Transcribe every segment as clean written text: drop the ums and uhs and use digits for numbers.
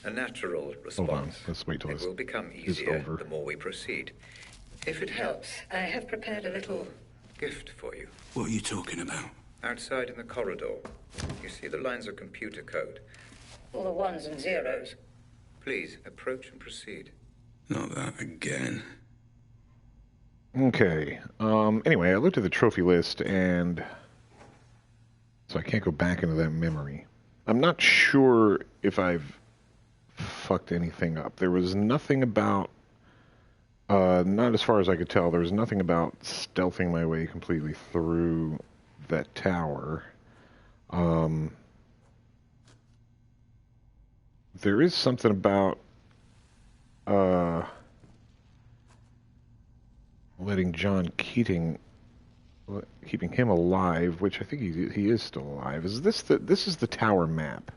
A natural Hold on. response. Let's wait till It this will become is easier over. the more we proceed. If it helps, I have prepared a little gift for you. What are you talking about? Outside in the corridor, you see the lines of computer code. All the ones and zeros. Please, approach and proceed. Not that again. Okay. Anyway, I looked at the trophy list, and so I can't go back into that memory. I'm not sure if I've fucked anything up. There was nothing about, not as far as I could tell, there was nothing about stealthing my way completely through that tower. There is something about letting John Keating, keeping him alive, which I think he is still alive. This is the tower map?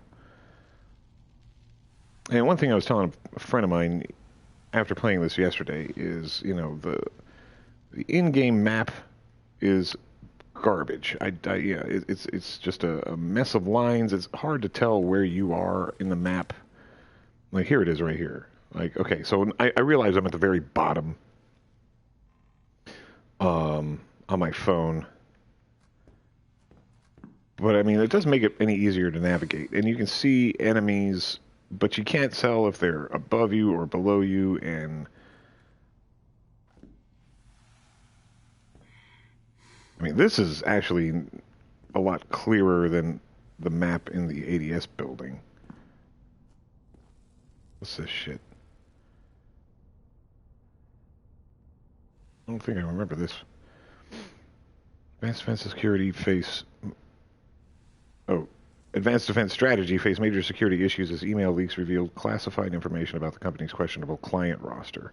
And one thing I was telling a friend of mine after playing this yesterday is, the in-game map is garbage. It's just a mess of lines. It's hard to tell where you are in the map. Like, here it is right here. Like, okay, so I realize I'm at the very bottom on my phone. But, I mean, it doesn't make it any easier to navigate. And you can see enemies, but you can't tell if they're above you or below you, and I mean, this is actually a lot clearer than the map in the ADS building. What's this shit? I don't think I remember this. Advanced Defense Security face... Oh. Advanced Defense Strategy face major security issues as email leaks revealed classified information about the company's questionable client roster.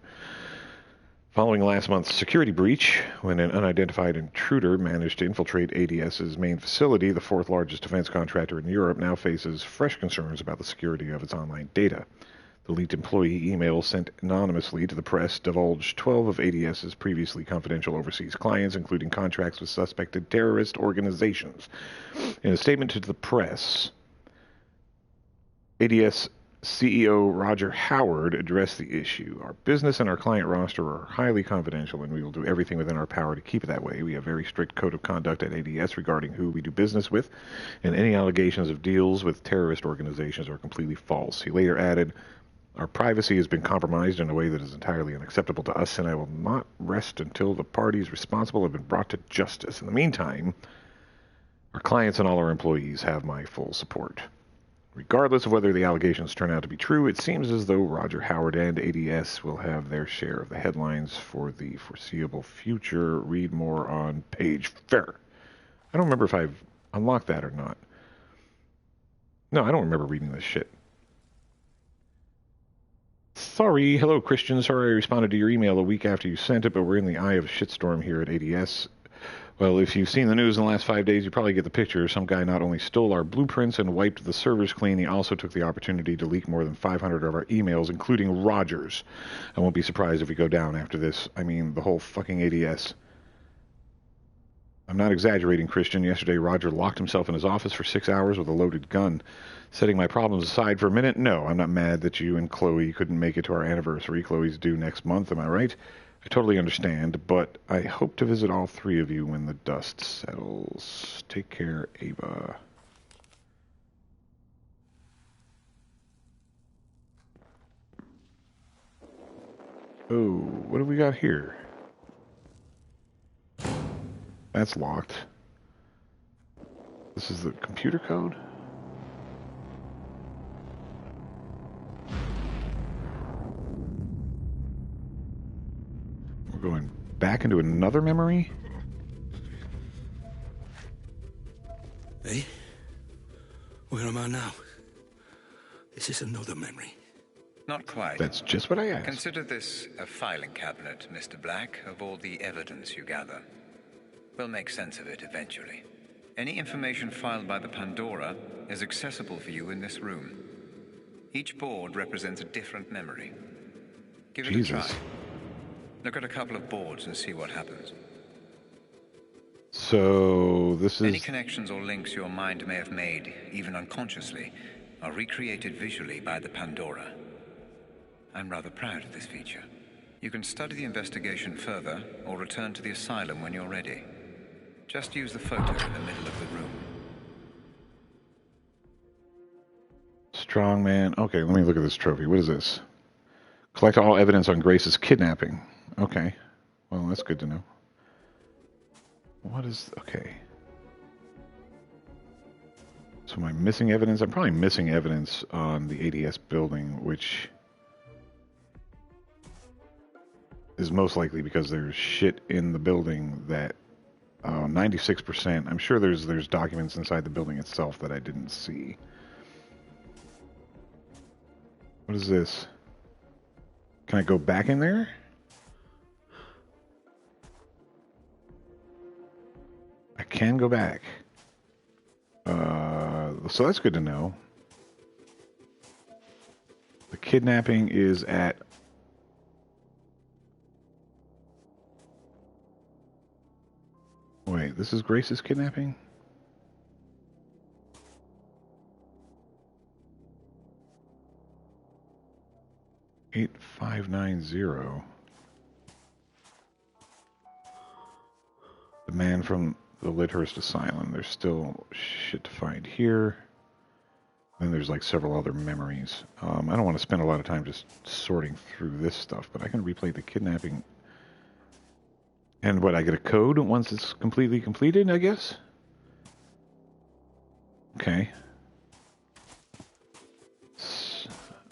Following last month's security breach, when an unidentified intruder managed to infiltrate ADS's main facility, the fourth largest defense contractor in Europe now faces fresh concerns about the security of its online data. The leaked employee emails sent anonymously to the press divulged 12 of ADS's previously confidential overseas clients, including contracts with suspected terrorist organizations. In a statement to the press, ADS CEO Roger Howard addressed the issue. Our business and our client roster are highly confidential, and we will do everything within our power to keep it that way. We have a very strict code of conduct at ADS regarding who we do business with, and any allegations of deals with terrorist organizations are completely false. He later added, our privacy has been compromised in a way that is entirely unacceptable to us, and I will not rest until the parties responsible have been brought to justice. In the meantime, our clients and all our employees have my full support. Regardless of whether the allegations turn out to be true, it seems as though Roger Howard and ADS will have their share of the headlines for the foreseeable future. Read more on page fair. I don't remember if I've unlocked that or not. No, I don't remember reading this shit. Sorry. Hello, Christian. Sorry I responded to your email a week after you sent it, but we're in the eye of a shitstorm here at ADS. Well, if you've seen the news in the last 5 days, you probably get the picture. Some guy not only stole our blueprints and wiped the servers clean, he also took the opportunity to leak more than 500 of our emails, including Roger's. I won't be surprised if we go down after this. I mean, the whole fucking ADS. I'm not exaggerating, Christian. Yesterday, Roger locked himself in his office for 6 hours with a loaded gun. Setting my problems aside for a minute, no, I'm not mad that you and Chloe couldn't make it to our anniversary. Chloe's due next month, am I right? I totally understand, but I hope to visit all three of you when the dust settles. Take care, Ava. Oh, what do we got here? That's locked. This is the computer code? We're going back into another memory? Hey? Where am I now? Is this another memory? Not quite. That's just what I asked. Consider this a filing cabinet, Mr. Black, of all the evidence you gather. We'll make sense of it eventually. Any information filed by the Pandora is accessible for you in this room. Each board represents a different memory. Give it a try. Look at a couple of boards and see what happens. So, this is... Any connections or links your mind may have made, even unconsciously, are recreated visually by the Pandora. I'm rather proud of this feature. You can study the investigation further, or return to the asylum when you're ready. Just use the photo in the middle of the room. Strongman. Okay, let me look at this trophy. What is this? Collect all evidence on Grace's kidnapping. Okay. Well, that's good to know. What is... Okay. So am I missing evidence? I'm probably missing evidence on the ADS building, which is most likely because there's shit in the building that 96%. I'm sure there's documents inside the building itself that I didn't see. What is this? Can I go back in there? I can go back. So that's good to know. The kidnapping is at... Wait, this is Grace's kidnapping? $8590. The man from the Lyndhurst Asylum. There's still shit to find here. Then there's like several other memories. I don't want to spend a lot of time just sorting through this stuff, but I can replay the kidnapping. And what, I get a code once it's completely completed, I guess? Okay.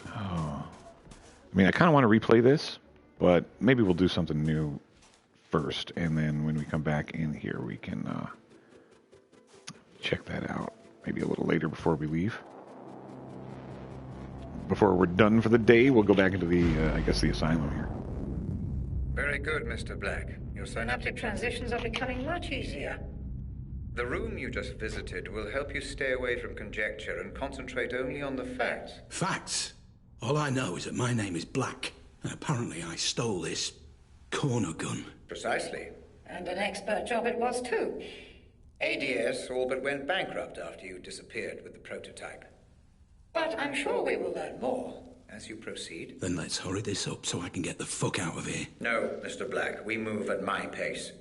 Oh. I mean, I kind of want to replay this, but maybe we'll do something new first, and then when we come back in here, we can check that out. Maybe a little later before we leave. Before we're done for the day, we'll go back into the, I guess, the asylum here. Very good, Mr. Black. Your Synaptic transitions are becoming much easier. The room you just visited will help you stay away from conjecture and concentrate only on the facts. Facts? All I know is that my name is Black, and apparently I stole this corner gun. Precisely. And an expert job it was too. ADS all but went bankrupt after you disappeared with the prototype. But I'm sure we will learn more. As you proceed. Then let's hurry this up so I can get the fuck out of here. No, Mr. Black, we move at my pace.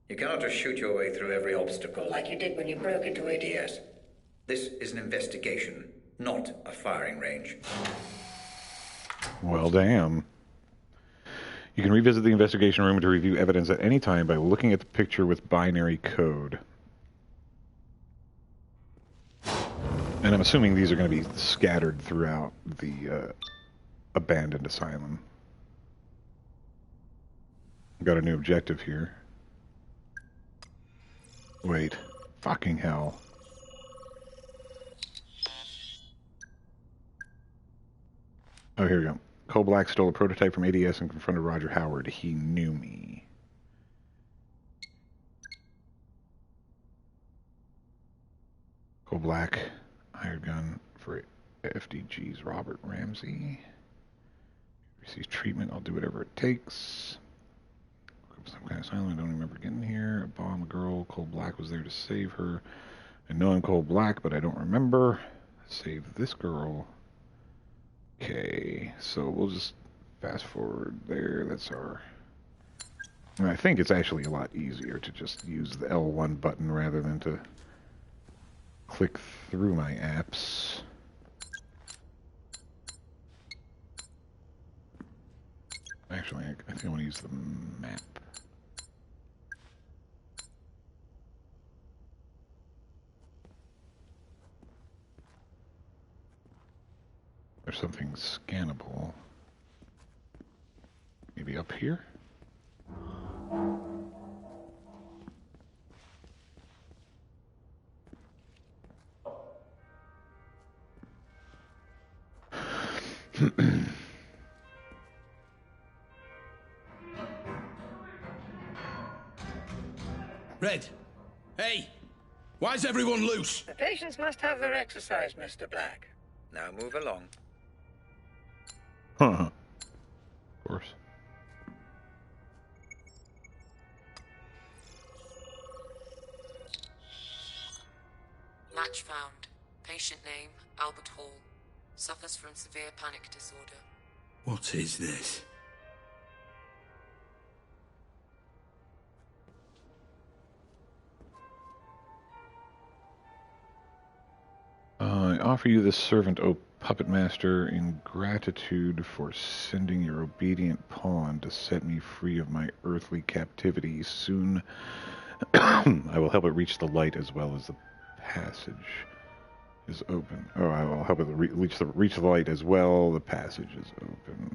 You cannot just shoot your way through every obstacle like you did when you broke into ADS. This is an investigation, not a firing range. Well, damn. You can revisit the investigation room to review evidence at any time by looking at the picture with binary code. And I'm assuming these are going to be scattered throughout the abandoned asylum. Got a new objective here. Wait. Fucking hell. Oh, here we go. Cole Black stole a prototype from ADS and confronted Roger Howard. He knew me. Cole Black hired gun for FDG's Robert Ramsey. Receives treatment. I'll do whatever it takes. Some kind of silent. I don't remember getting here. A bomb, a girl. Cole Black was there to save her. I know I'm Cole Black, but I don't remember. Save this girl. Okay, so we'll just fast forward there. That's our... And I think it's actually a lot easier to just use the L1 button rather than to click through my apps. Actually, I think I want to use the map. There's something scannable. Maybe up here? Red! Hey! Why's everyone loose? The patients must have their exercise, Mr. Black. Now move along. Huh. Of course. Match found. Patient name, Albert Hall. Suffers from severe panic disorder. What is this? I offer you this servant, O puppet master, in gratitude for sending your obedient pawn to set me free of my earthly captivity. Soon I will help it reach the light as well as the passage is open. Oh, I will help it reach the light as well. The passage is open.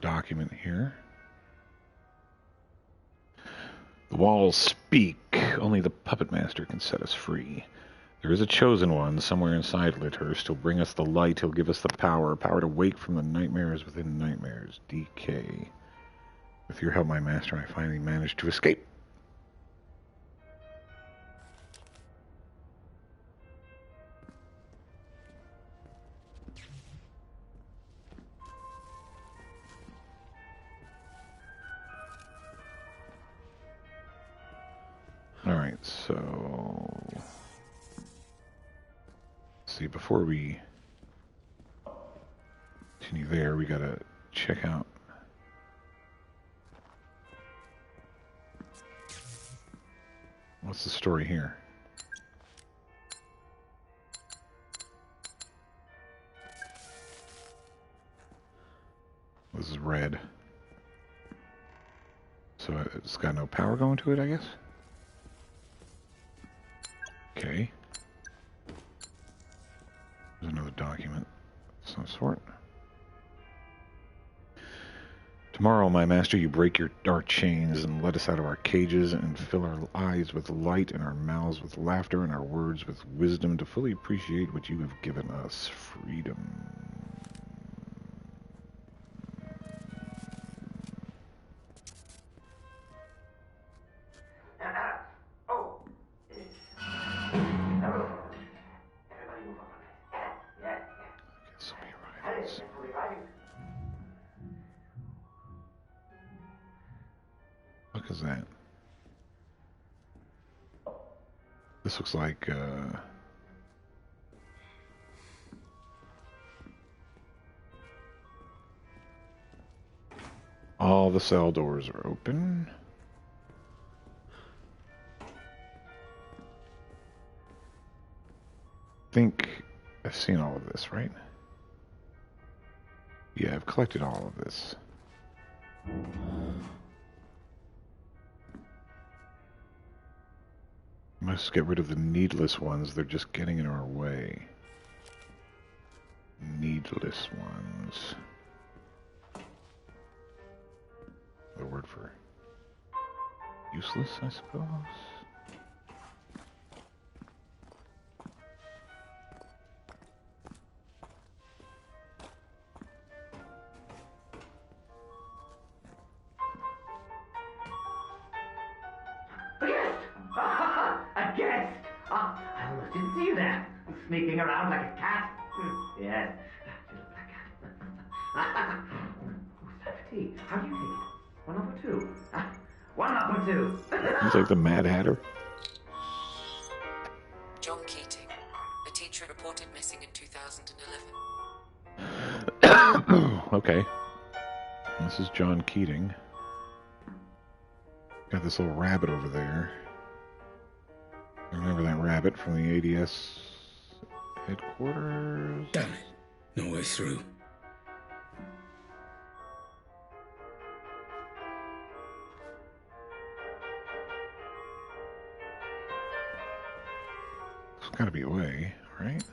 Document here. The walls speak. Only the puppet master can set us free. There is a chosen one somewhere inside Lythurst. He'll bring us the light. He'll give us the power to wake from the nightmares within nightmares. DK. With your help, my master, I finally managed to escape. Alright, so... let's see, before we continue there, we gotta check out... what's the story here? This is red. So it's got no power going to it, I guess? Okay. There's another document of some sort. Tomorrow, my master, you break our chains and let us out of our cages and fill our eyes with light and our mouths with laughter and our words with wisdom to fully appreciate what you have given us, freedom. What is that? This looks like, all the cell doors are open. I think I've seen all of this, right? Yeah, I've collected all of this. Must get rid of the needless ones. They're just getting in our way. Needless ones. The word for useless, I suppose. A guest! Ah, I almost didn't see you there. Sneaking around like a cat. Yes, just like a cat. Safety. How do you take it? 1 up or 2? 1 up or 2. He's like the Mad Hatter. John Keating. A teacher reported missing in 2011. Okay. This is John Keating. Got this little rabbit over there. Remember that rabbit from the ADS headquarters? Damn it. No way through. There's gotta be a way, right?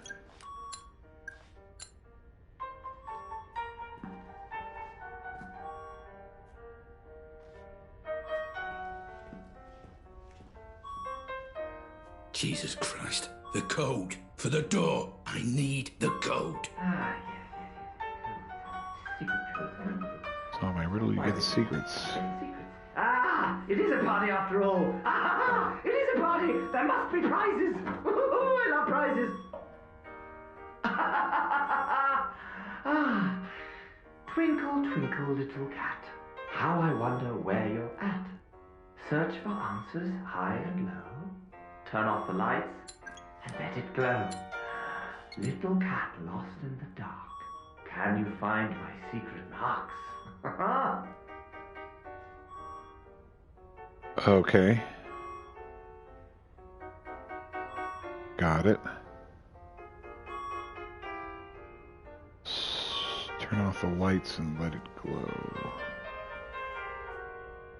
Jesus Christ. The code. For the door, I need the code. Ah, yes. Secret code. Solve my riddle, you get the secrets. Ah, it is a party after all. Ah, it is a party. There must be prizes. I love prizes. Ah, twinkle, twinkle, little cat. How I wonder where you're at. Search for answers high and low. Turn off the lights and let it glow. Little cat lost in the dark. Can you find my secret marks? Okay. Got it. Turn off the lights and let it glow.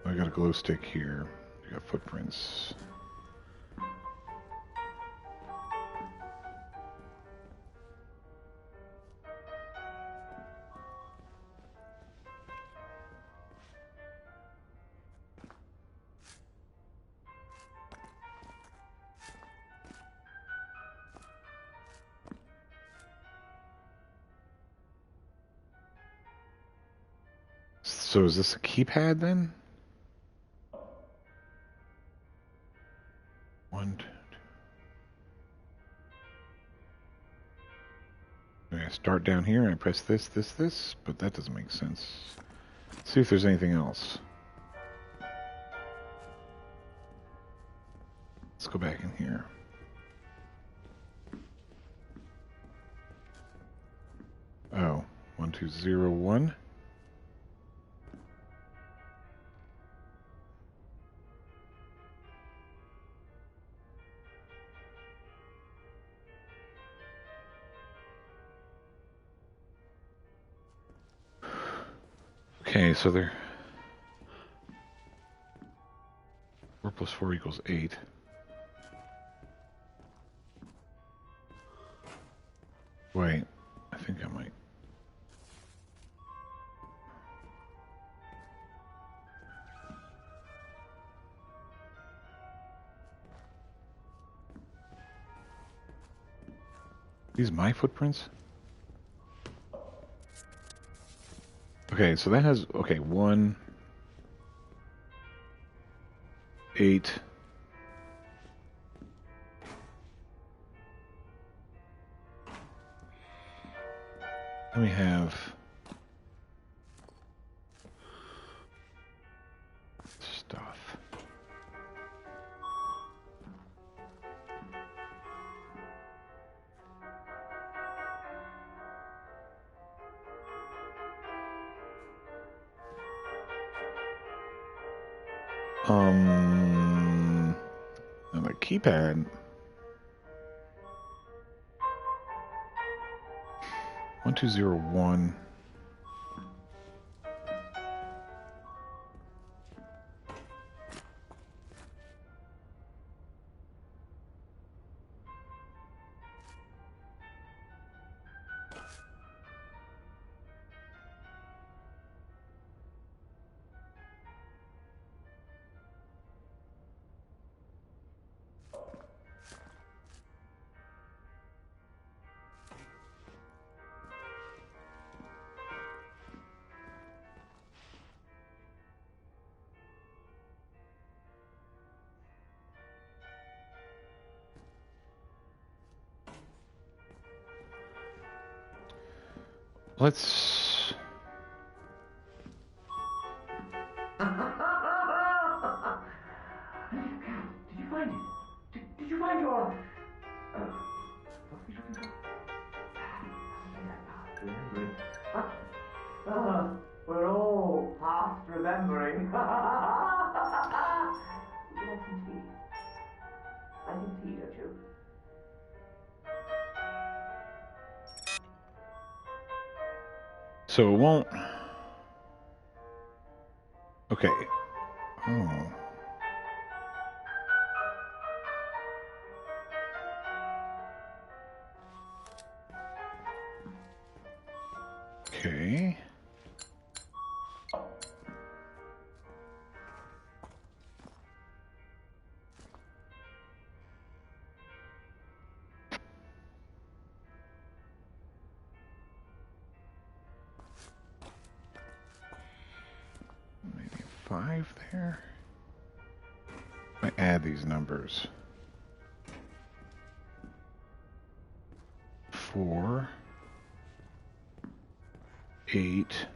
I got a glow stick here. I got footprints. So is this a keypad then? 1, 2, 2. I start down here and I press this, but that doesn't make sense. Let's see if there's anything else. Let's go back in here. Oh, 1201. Okay, so they're 4 plus 4 equals 8. Wait, I think I might. These my footprints? Okay, so that has, okay, 1, 8. Then we have stuff. And the keypad. 1201. Let's... Did you find it? Did you find your... what were you looking for? We're all past remembering. Would you like some tea? I like tea, don't you? So it won't... Okay. Oh. Okay. 5 there. I add these numbers. 4, 8,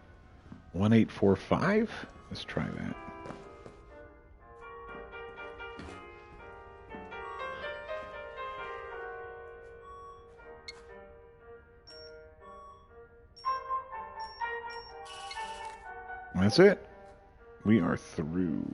1845. Let's try that. That's it. We are through.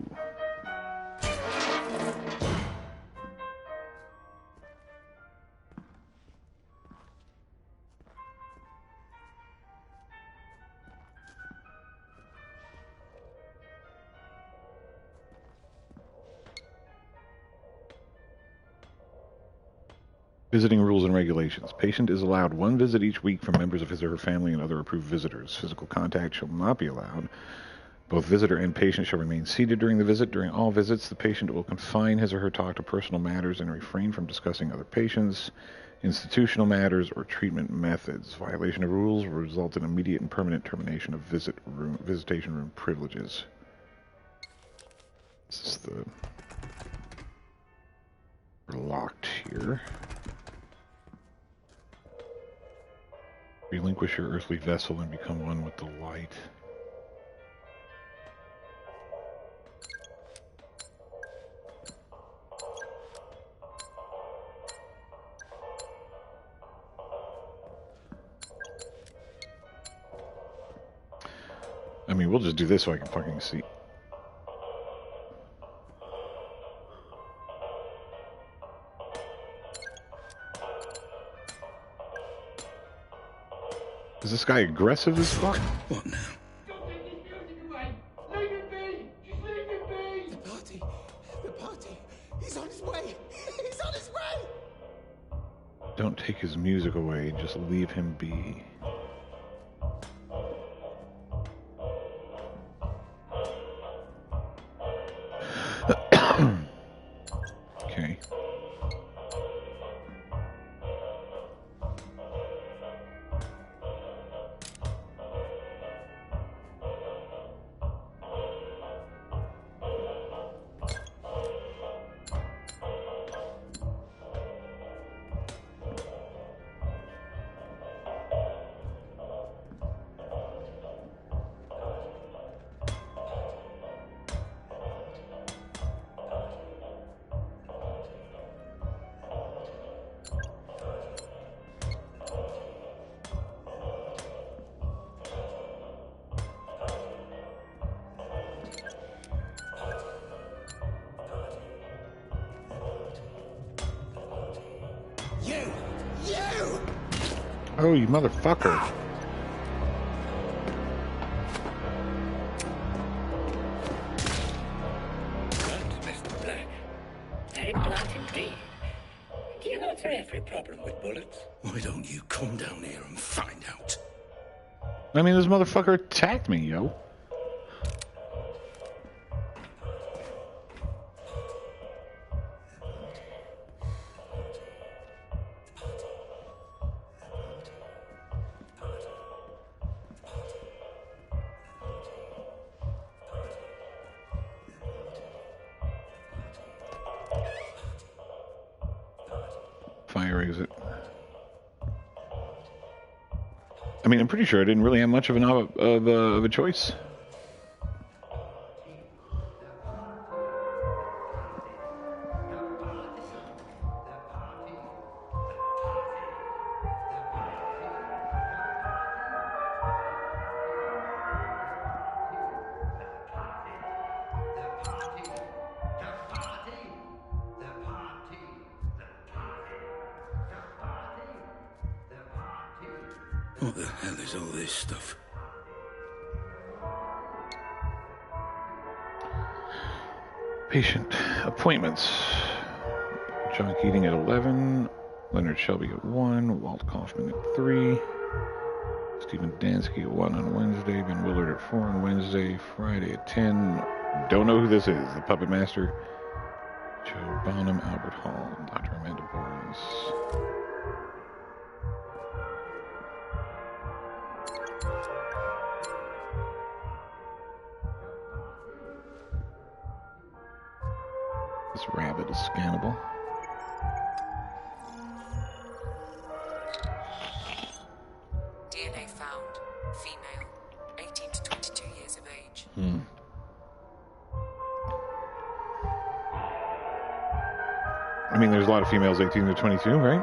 Visiting rules and regulations. Patient is allowed 1 visit each week from members of his or her family and other approved visitors. Physical contact shall not be allowed. Both visitor and patient shall remain seated during the visit. During all visits, the patient will confine his or her talk to personal matters and refrain from discussing other patients, institutional matters, or treatment methods. Violation of rules will result in immediate and permanent termination of visitation room privileges. This is we're locked here. Relinquish your earthly vessel and become one with the light. I mean, we'll just do this so I can fucking see. Is this guy aggressive as fuck? What now? Don't take this music away! Leave it be! Just leave it be! The party, he's on his way! He's on his way! Don't take his music away, just leave him be. Okay. Oh, you motherfucker. Blunt, Mr. Black. Very blunt indeed. Do you answer every problem with bullets? Why don't you come down here and find out? I mean, this motherfucker attacked me, yo. Fire exit. I mean, I'm pretty sure I didn't really have much of a choice. What the hell is all this stuff? Patient appointments. John Keating at 11. Leonard Shelby at 1. Walt Kaufman at 3. Stephen Dansky at 1 on Wednesday. Ben Willard at 4 on Wednesday. Friday at 10. Don't know who this is. The Puppet Master. Joe Bonham, Albert Hall, and Dr. Amanda Barnes. rabbit is scannable. DNA found. Female. 18 to 22 years of age. I mean, there's a lot of females 18 to 22, right?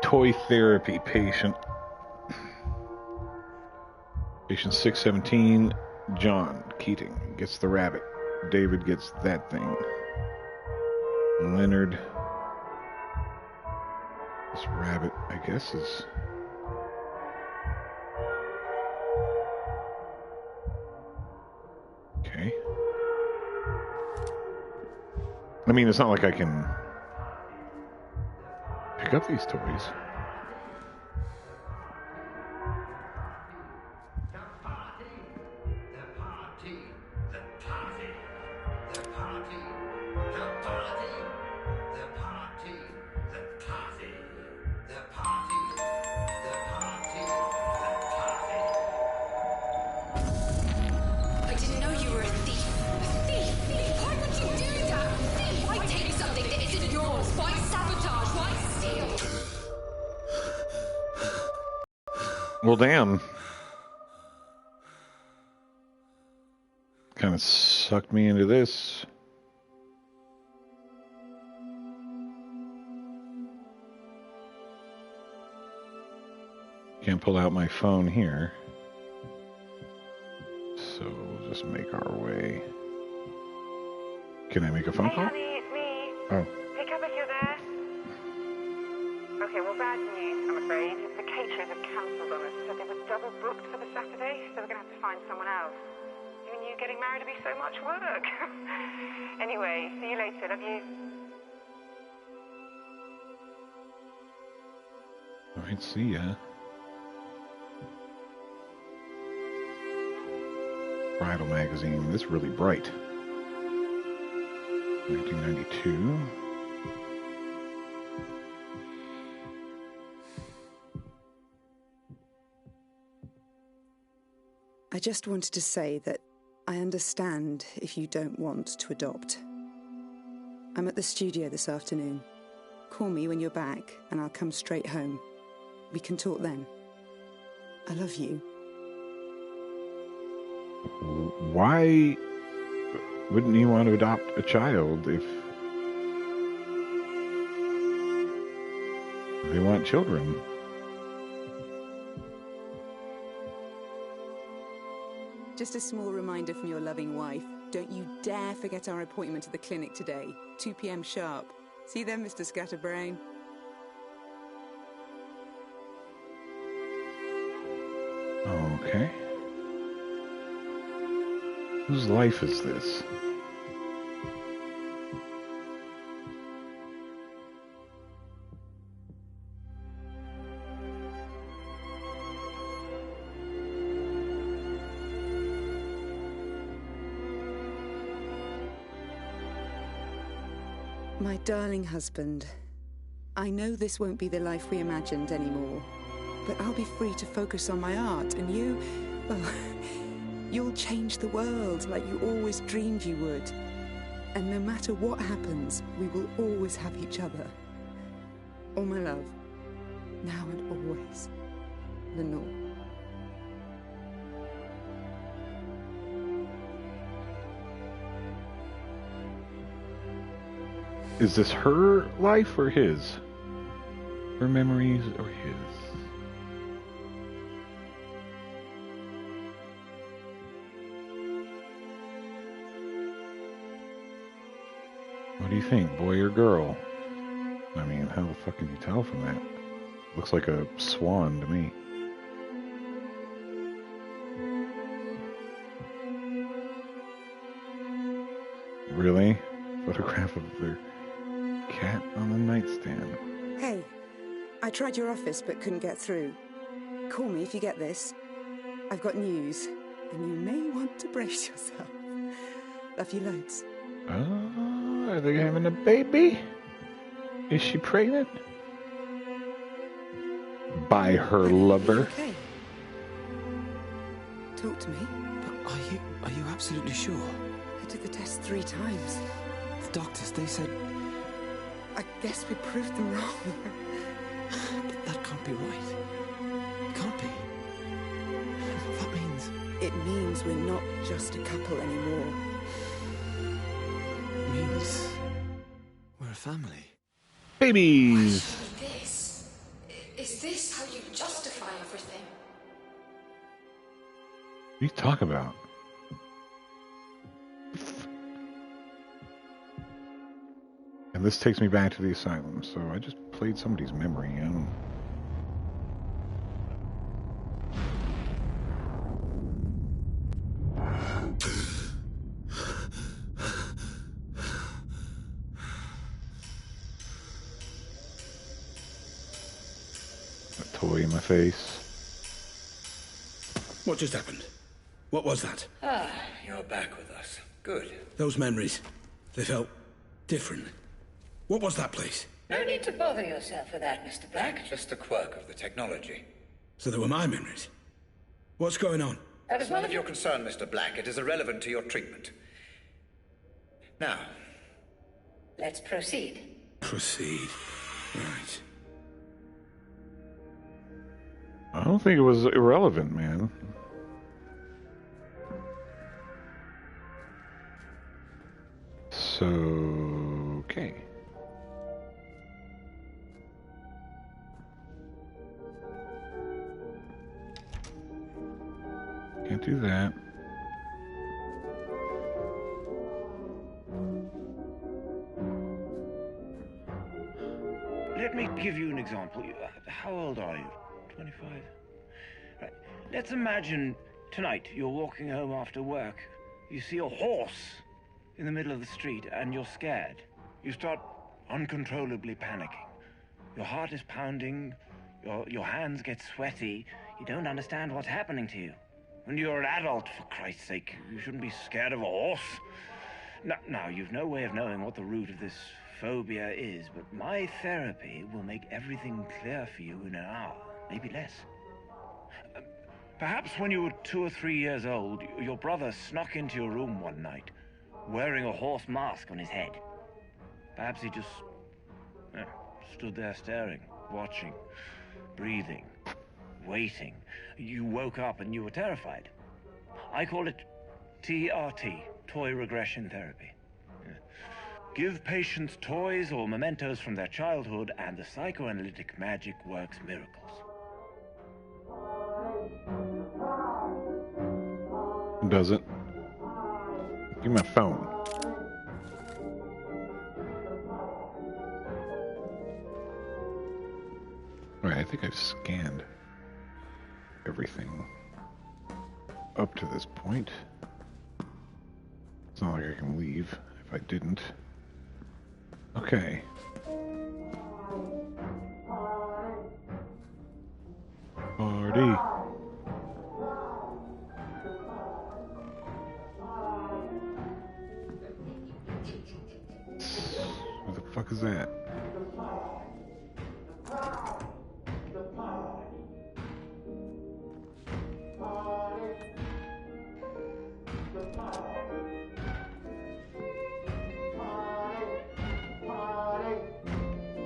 Toy therapy patient. Patient 617, John Keating gets the rabbit. David gets that thing. Leonard. This rabbit, I guess, is... Okay. I mean, it's not like I can pick up these toys. I didn't know you were a thief. A thief? Why would you do that? Why take something that isn't yours? Why sabotage? Why steal? Well, damn. Kind of sucked me into this. Can't pull out my phone here. So we'll just make our way. Can I make a phone call? Hey, honey, it's me. Oh. Pick up if you're there. Okay, well, bad news, I'm afraid. The caterers have cancelled on us, so they were double booked for the Saturday, so we're going to have to find someone else. Even you getting married would be so much work. Anyway, see you later. Love you. All right, see ya. Bridal magazine. This is really bright. 1992. I just wanted to say that I understand if you don't want to adopt. I'm at the studio this afternoon. Call me when you're back and I'll come straight home. We can talk then. I love you. Why wouldn't you want to adopt a child if they want children? Just a small reminder from your loving wife. Don't you dare forget our appointment at the clinic today. 2 p.m. sharp. See you then, Mr. Scatterbrain. Okay. Whose life is this? My darling husband, I know this won't be the life we imagined anymore, but I'll be free to focus on my art, and you, well, you'll change the world like you always dreamed you would. And no matter what happens, we will always have each other. All my love, now and always, Lenore. Is this her life or his? Her memories or his? What do you think, boy or girl? I mean, how the fuck can you tell from that? Looks like a swan to me. Really? Photograph of their cat on the nightstand. Hey, I tried your office but couldn't get through. Call me if you get this. I've got news, and you may want to brace yourself. Love you loads. Oh, are they having a baby? Is she pregnant? By her lover. Okay. Talk to me. But are you absolutely sure? I did the test 3 times. The doctors, they said... I guess we proved them wrong. But that can't be right. It can't be. That means... It means we're not just a couple anymore. It means... we're a family. Babies! Why this? Is this how you justify everything? What are you talking about? And this takes me back to the asylum, so I just played somebody's memory, you know? A toy in my face. What just happened? What was that? Ah, you're back with us. Good. Those memories, they felt different. What was that place? No need to bother yourself with that, Mr. Black. Just a quirk of the technology. So they were my memories. What's going on? That is none of your concern, Mr. Black. It is irrelevant to your treatment. Now, let's proceed. Proceed. Right. I don't think it was irrelevant, man. So, okay. Can't do that. Let me give you an example. How old are you? 25? Right. Let's imagine tonight you're walking home after work. You see a horse in the middle of the street and you're scared. You start uncontrollably panicking. Your heart is pounding, your hands get sweaty. You don't understand what's happening to you. When you're an adult, for Christ's sake, you shouldn't be scared of a horse. Now, you've no way of knowing what the root of this phobia is, but my therapy will make everything clear for you in an hour, maybe less. Perhaps when you were 2 or 3 years old, your brother snuck into your room one night, wearing a horse mask on his head. Perhaps he just stood there staring, watching, breathing, waiting. You woke up and you were terrified. I call it TRT, toy regression therapy. Give patients toys or mementos from their childhood and the psychoanalytic magic works miracles. Does it? Give me my phone. Alright, I think I've scanned everything up to this point. It's not like I can leave if I didn't. Okay. Party. What the fuck is that?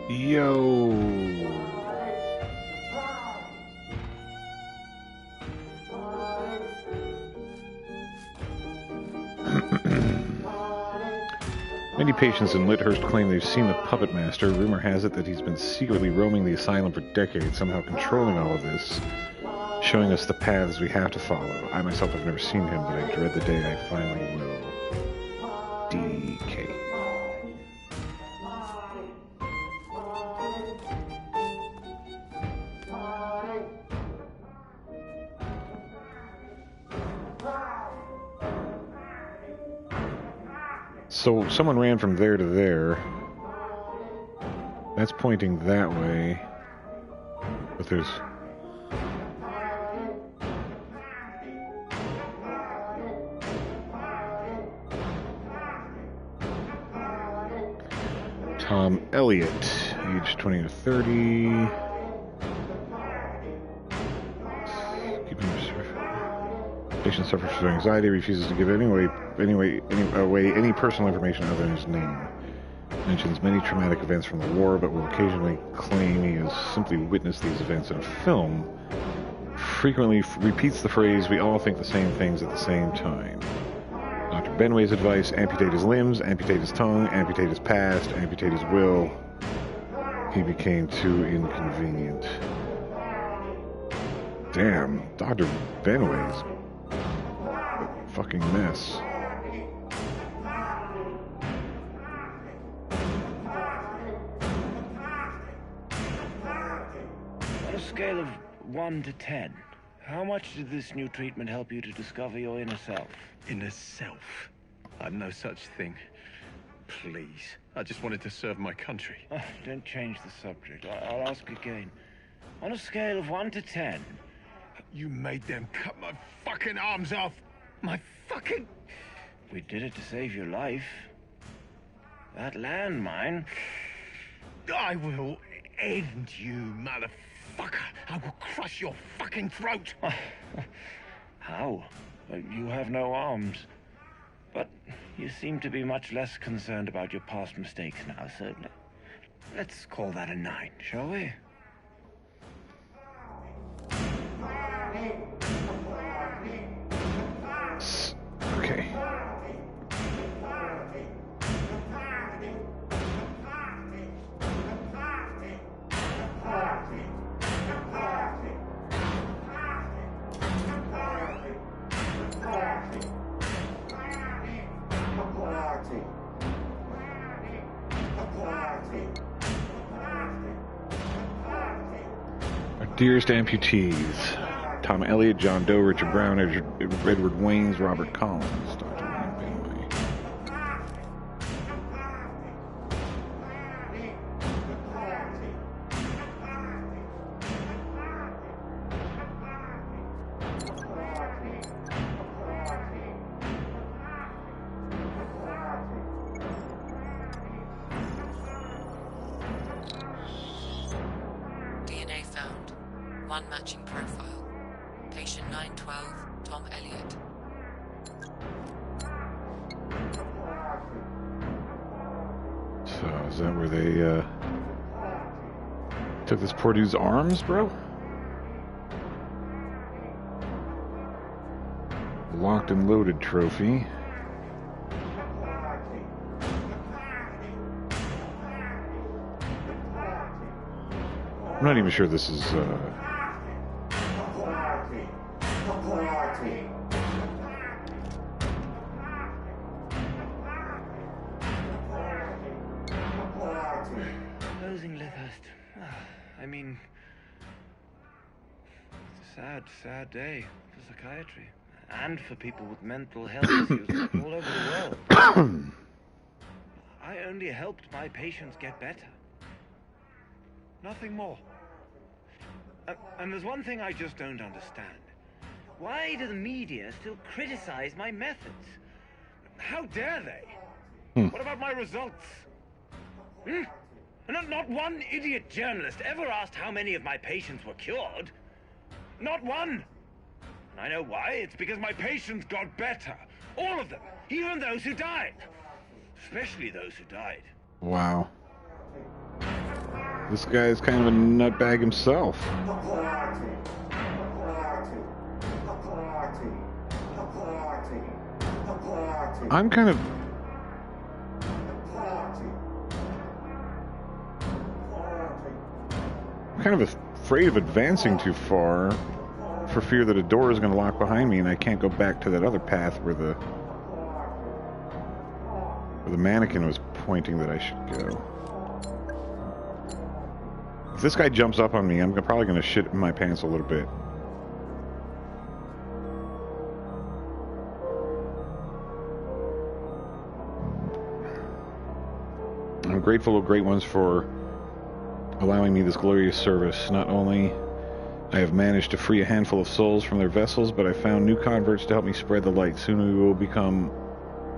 Yo. Many patients in Lythurst claim they've seen the puppet master. Rumor has it that he's been secretly roaming the asylum for decades, somehow controlling all of this, showing us the paths we have to follow. I myself have never seen him, but I dread the day I finally will. DK. So someone ran from there to there. That's pointing that way. But there's... Tom Elliott, age 20 to 30. Keep him Patient suffers from anxiety, refuses to give away any personal information other than his name. Mentions many traumatic events from the war, but will occasionally claim he has simply witnessed these events in a film. Frequently repeats the phrase, "We all think the same things at the same time." Dr. Benway's advice: amputate his limbs, amputate his tongue, amputate his past, amputate his will. He became too inconvenient. Damn, Dr. Benway's a fucking mess. On a scale of 1 to 10, how much did this new treatment help you to discover your inner self? Inner self? I'm no such thing. Please. I just wanted to serve my country. Oh, don't change the subject. I'll ask again. On a scale of 1 to 10... You made them cut my fucking arms off! My fucking... We did it to save your life. That landmine... I will end you, motherfucker! I will crush your fucking throat! How? You have no arms. But you seem to be much less concerned about your past mistakes now, so let's call that a 9, shall we? Okay. Our dearest amputees: Tom Elliott, John Doe, Richard Brown, Edward Waynes, Robert Collins, Dr. William Benway. DNA found. One matching profile. Patient 912, Tom Elliott. So, is that where they, took this poor dude's arms, bro? Locked and loaded trophy. I'm not even sure this is, Closing Lythurst. I mean, it's a sad day for psychiatry. And for people with mental health issues all over the world. I only helped my patients get better. Nothing more. And there's one thing I just don't understand. Why do the media still criticize my methods? How dare they? What about my results? Not one idiot journalist ever asked how many of my patients were cured. Not one. And I know why. It's because my patients got better. All of them. Even those who died. Especially those who died. wow. This guy is kind of a nutbag himself. I'm kind of... afraid of advancing too far for fear that a door is going to lock behind me and I can't go back to that other path where the mannequin was pointing that I should go. If this guy jumps up on me, I'm probably going to shit in my pants a little bit. I'm grateful to Great Ones for allowing me this glorious service. Not only I have managed to free a handful of souls from their vessels, but I found new converts to help me spread the light. Soon we will become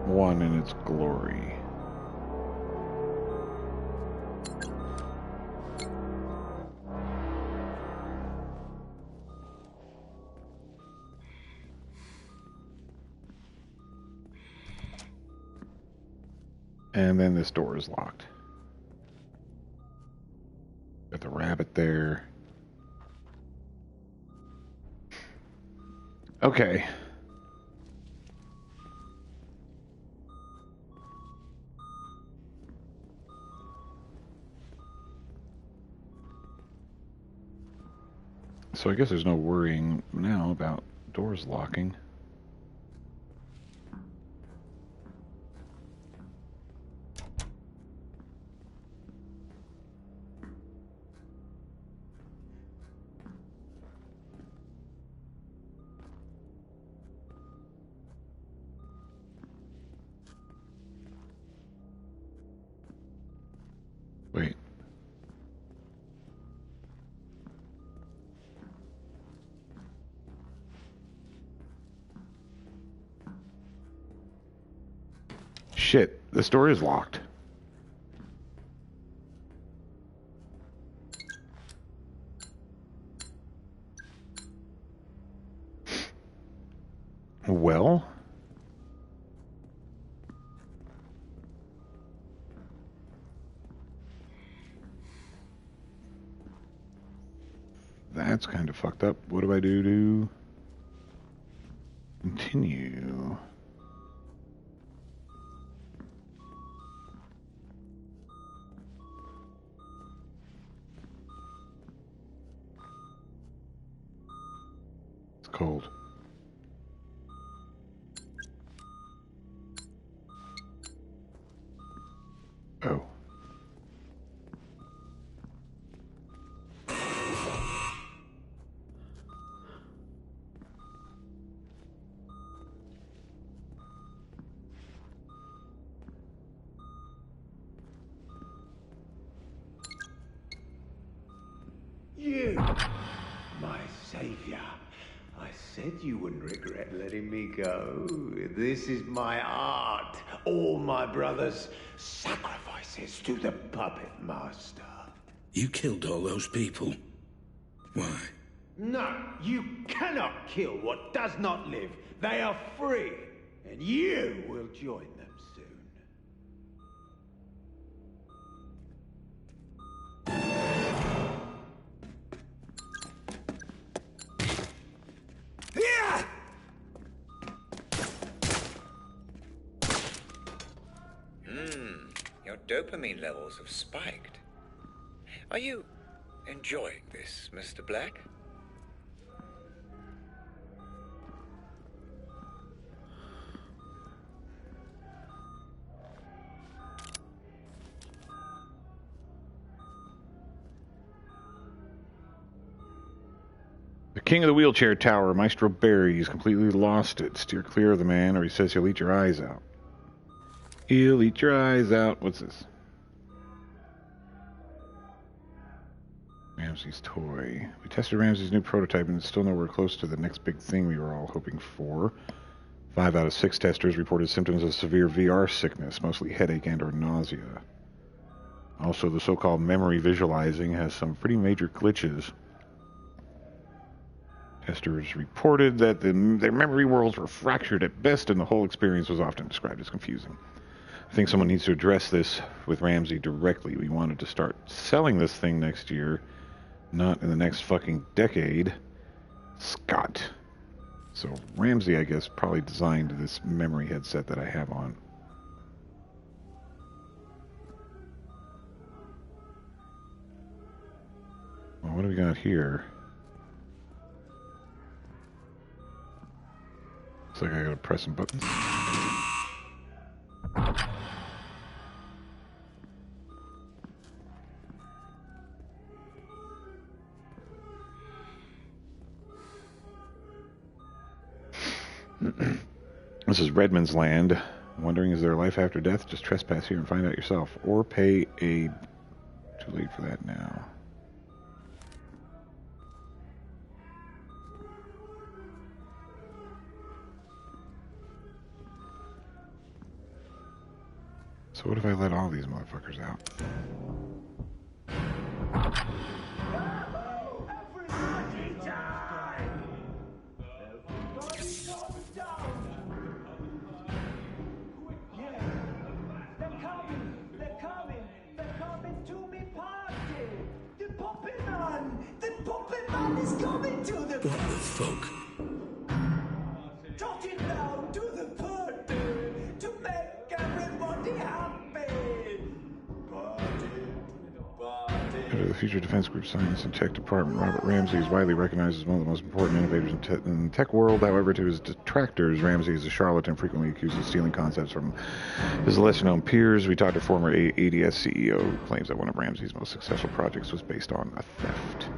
one in its glory. And then this door is locked. Got the rabbit there. Okay. So I guess there's no worrying now about doors locking. Wait. Shit, this door is locked. Well? That's kind of fucked up. What do I do to continue? It's cold. Oh. You, my savior. I said you wouldn't regret letting me go. This is my art. All my brothers' sacrifices to the puppet master. You killed all those people. Why? No, you cannot kill what does not live. They are free, and you will join them soon. Your dopamine levels have spiked. Are you enjoying this, Mr. Black? The king of the wheelchair tower, Maestro Barry, has completely lost it. Steer clear of the man, or he says he'll eat your eyes out. He'll eat your eyes out. What's this? Ramsey's toy. We tested Ramsey's new prototype and it's still nowhere close to the next big thing we were all hoping for. 5 out of 6 testers reported symptoms of severe VR sickness, mostly headache and or nausea. Also, the so-called memory visualizing has some pretty major glitches. Testers reported that their memory worlds were fractured at best and the whole experience was often described as confusing. I think someone needs to address this with Ramsey directly. We wanted to start selling this thing next year, not in the next fucking decade. Scott. So Ramsey, I guess, probably designed this memory headset that I have on. Well, what do we got here? Looks like I gotta press some buttons. This is Redmond's land. Wondering, is there a life after death? Just trespass here and find out yourself. Or pay a... Too late for that now. So what if I let all these motherfuckers out? of folk. Trot it down to the party to make everybody happy. Head of the Future Defense Group Science and Tech Department, Robert Ramsey is widely recognized as one of the most important innovators in the tech world. However, to his detractors, Ramsey is a charlatan, frequently accused of stealing concepts from his lesser-known peers. We talked to former ADS CEO who claims that one of Ramsey's most successful projects was based on a theft.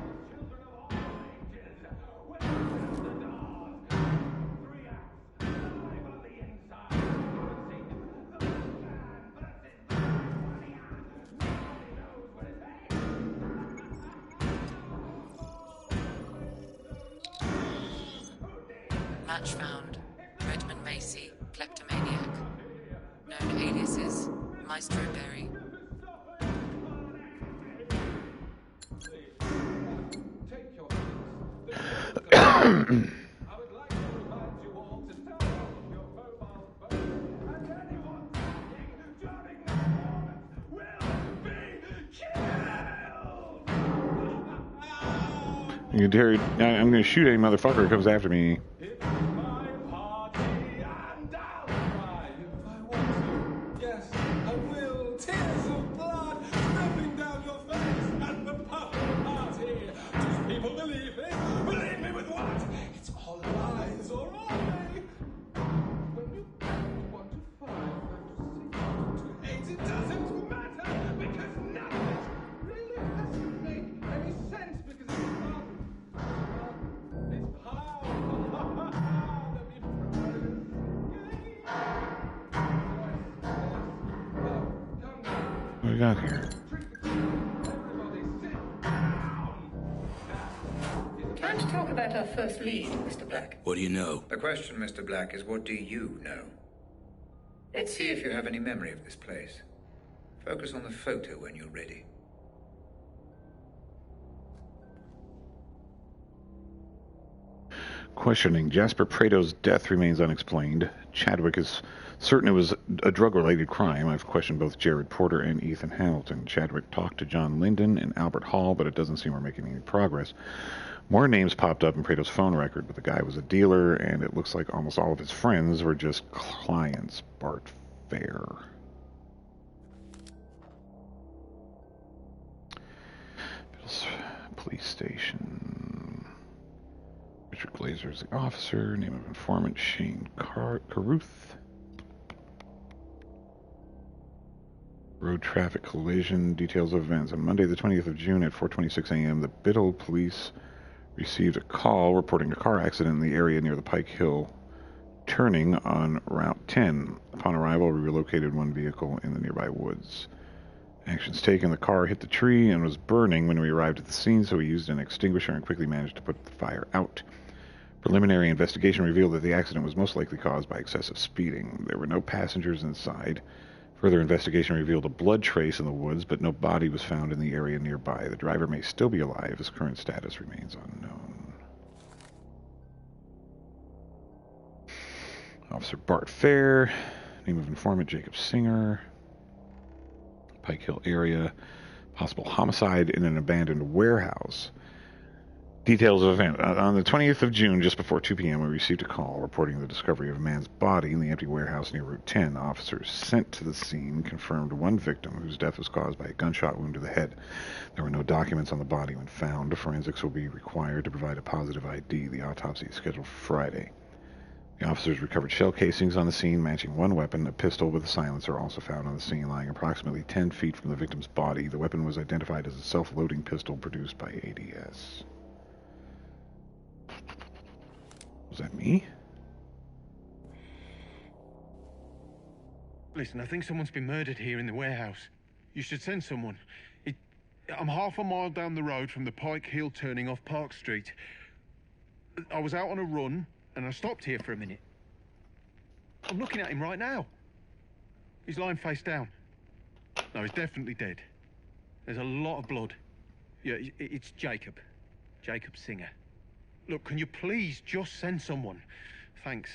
Match found. Redmond Macy, kleptomaniac. Known aliases, Maestro Berry. You dare? I'm going to shoot any motherfucker who comes after me. Yes, I will. Tears of blood dripping down your face at the puffin party. Do people believe me? Believe me with what? It's all lies or are they? When you count 1 to 5, 5 to 6, 2 to 8, it doesn't matter because none of it really has to make any sense because it's fun. It's power. Let me prove it. What do we got here? Time to talk about our first lead, Mr. Black. What do you know? The question, Mr. Black, is what do you know? Let's see if you have any memory of this place. Focus on the photo when you're ready. Questioning. Jasper Prato's death remains unexplained. Chadwick is certain it was a drug-related crime. I've questioned both Jared Porter and Ethan Hamilton. Chadwick talked to John Linden and Albert Hall, but it doesn't seem we're making any progress. More names popped up in Prato's phone record, but the guy was a dealer, and it looks like almost all of his friends were just clients. Bart Fair. Police station. Richard Glazer is the officer. Name of informant, Shane Caruth. Road traffic collision. Details of events. On Monday, the 20th of June at 4:26 a.m., the Biddle police received a call reporting a car accident in the area near the Pike Hill turning on Route 10. Upon arrival, we relocated one vehicle in the nearby woods. Actions taken, the car hit the tree and was burning when we arrived at the scene, so we used an extinguisher and quickly managed to put the fire out. Preliminary investigation revealed that the accident was most likely caused by excessive speeding. There were no passengers inside. Further investigation revealed a blood trace in the woods, but no body was found in the area nearby. The driver may still be alive. His current status remains unknown. Officer Bart Fair. Name of informant, Jacob Singer. Pike Hill area. Possible homicide in an abandoned warehouse. Details of event. On the 20th of June, just before 2 p.m., we received a call reporting the discovery of a man's body in the empty warehouse near Route 10. Officers sent to the scene confirmed one victim whose death was caused by a gunshot wound to the head. There were no documents on the body when found. Forensics will be required to provide a positive ID. The autopsy is scheduled for Friday. The officers recovered shell casings on the scene matching one weapon. A pistol with a silencer also found on the scene, lying approximately 10 feet from the victim's body. The weapon was identified as a self-loading pistol produced by ADS. Was that me? Listen, I think someone's been murdered here in the warehouse. You should send someone. I'm half a mile down the road from the Pike Hill turning off Park Street. I was out on a run, and I stopped here for a minute. I'm looking at him right now. He's lying face down. No, he's definitely dead. There's a lot of blood. Yeah, it's Jacob. Jacob Singer. Look, can you please just send someone? Thanks.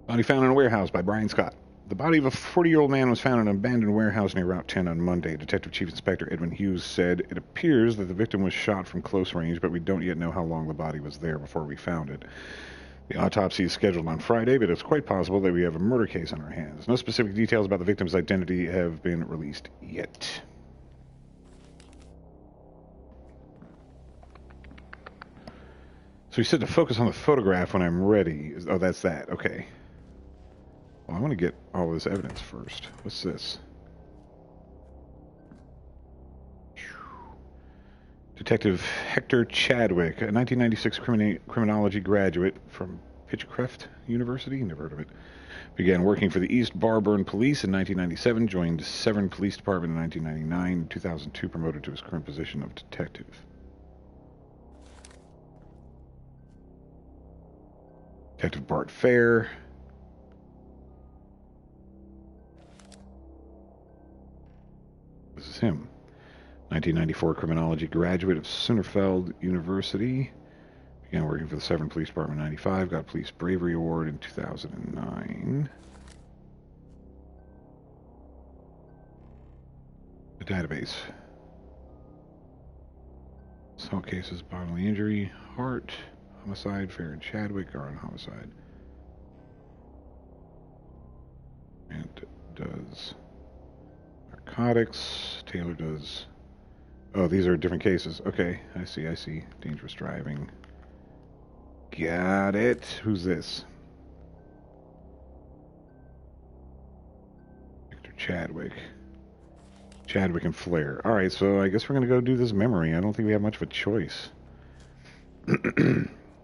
Body found in a warehouse by Brian Scott. The body of a 40-year-old man was found in an abandoned warehouse near Route 10 on Monday. Detective Chief Inspector Edwin Hughes said it appears that the victim was shot from close range, but we don't yet know how long the body was there before we found it. The autopsy is scheduled on Friday, but it's quite possible that we have a murder case on our hands. No specific details about the victim's identity have been released yet. So he said to focus on the photograph when I'm ready. Oh, that's that. Okay. Well, I want to get all this evidence first. What's this? Detective Hector Chadwick, a 1996 criminology graduate from Pitchcrest University, never heard of it, began working for the East Barburn Police in 1997, joined Severn Police Department in 1999, in 2002 promoted to his current position of detective. Detective Bart Fair. This is him. 1994 criminology graduate of Sunderfeld University. Began working for the Severn Police Department in 1995. Got a Police Bravery Award in 2009. The database. Assault cases, bodily injury, heart, homicide. Fair and Chadwick are on homicide. And does narcotics. Taylor does... Oh, these are different cases. Okay, I see. Dangerous driving. Got it. Who's this? Victor Chadwick. Chadwick and Flair. Alright, so I guess we're going to go do this memory. I don't think we have much of a choice.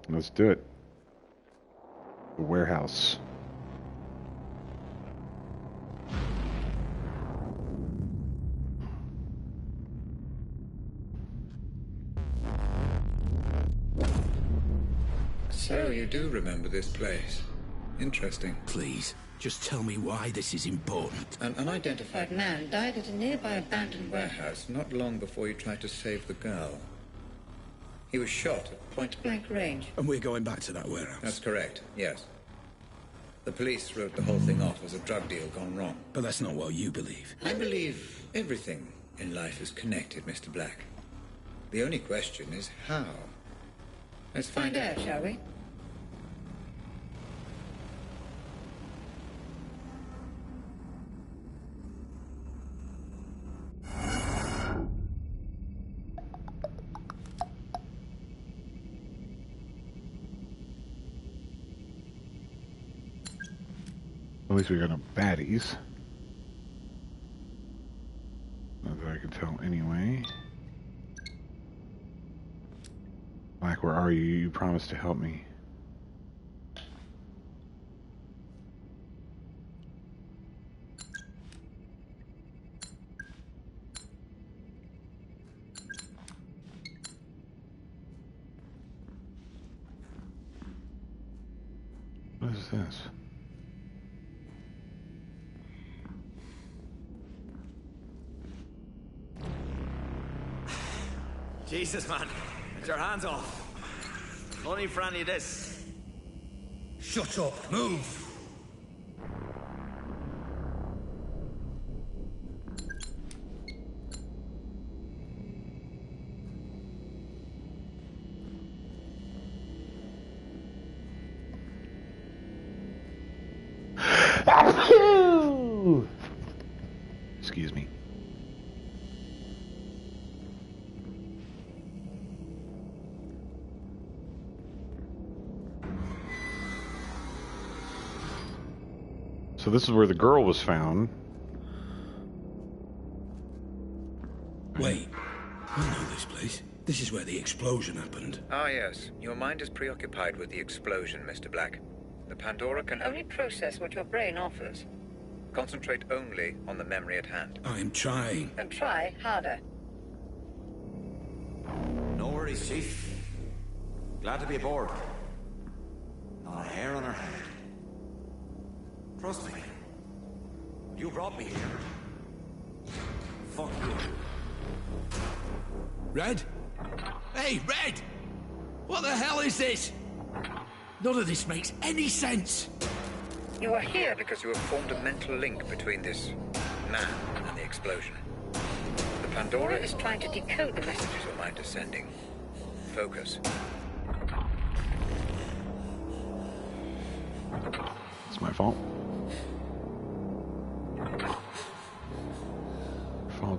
Let's do it. The warehouse. So you do remember this place. Interesting. Please, just tell me why this is important. An unidentified man died at a nearby abandoned warehouse not long before you tried to save the girl. He was shot at point-blank range. And we're going back to that warehouse? That's correct, yes. The police wrote the whole thing off as a drug deal gone wrong. But that's not what you believe. I believe everything in life is connected, Mr. Black. The only question is how. Let's find out, shall we? At least we got no baddies. Not that I can tell anyway. Black, where are you? You promised to help me. What is this? Jesus, man. Get your hands off. Only for any of this. Shut up. Move. Excuse me. So this is where the girl was found. Wait, I know this place. This is where the explosion happened. Ah, yes. Your mind is preoccupied with the explosion, Mr. Black. The Pandora can only process what your brain offers. Concentrate only on the memory at hand. I'm trying. And try harder. No worries, Chief. Glad to be aboard. Not a hair on her head. Trust me. You brought me here. Fuck you. Red? Hey, Red! What the hell is this? None of this makes any sense. You are here because you have formed a mental link between this man and the explosion. The Pandora is trying to decode the messages your mind is sending. Focus. It's my fault.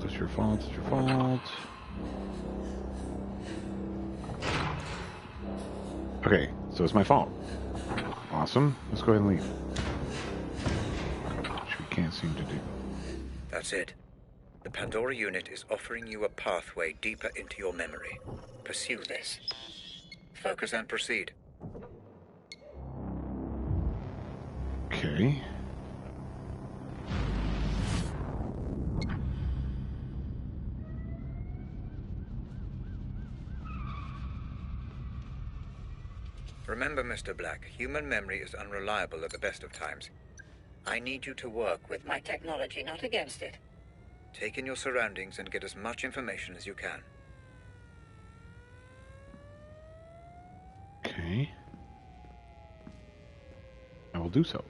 It's your fault, it's your fault. Okay, so it's my fault. Awesome. Let's go ahead and leave. Which we can't seem to do. That's it. The Pandora unit is offering you a pathway deeper into your memory. Pursue this. Focus and proceed. Okay. Remember, Mr. Black, human memory is unreliable at the best of times. I need you to work with My technology, not against it. Take in your surroundings and get as much information as you can. Okay. I will do so.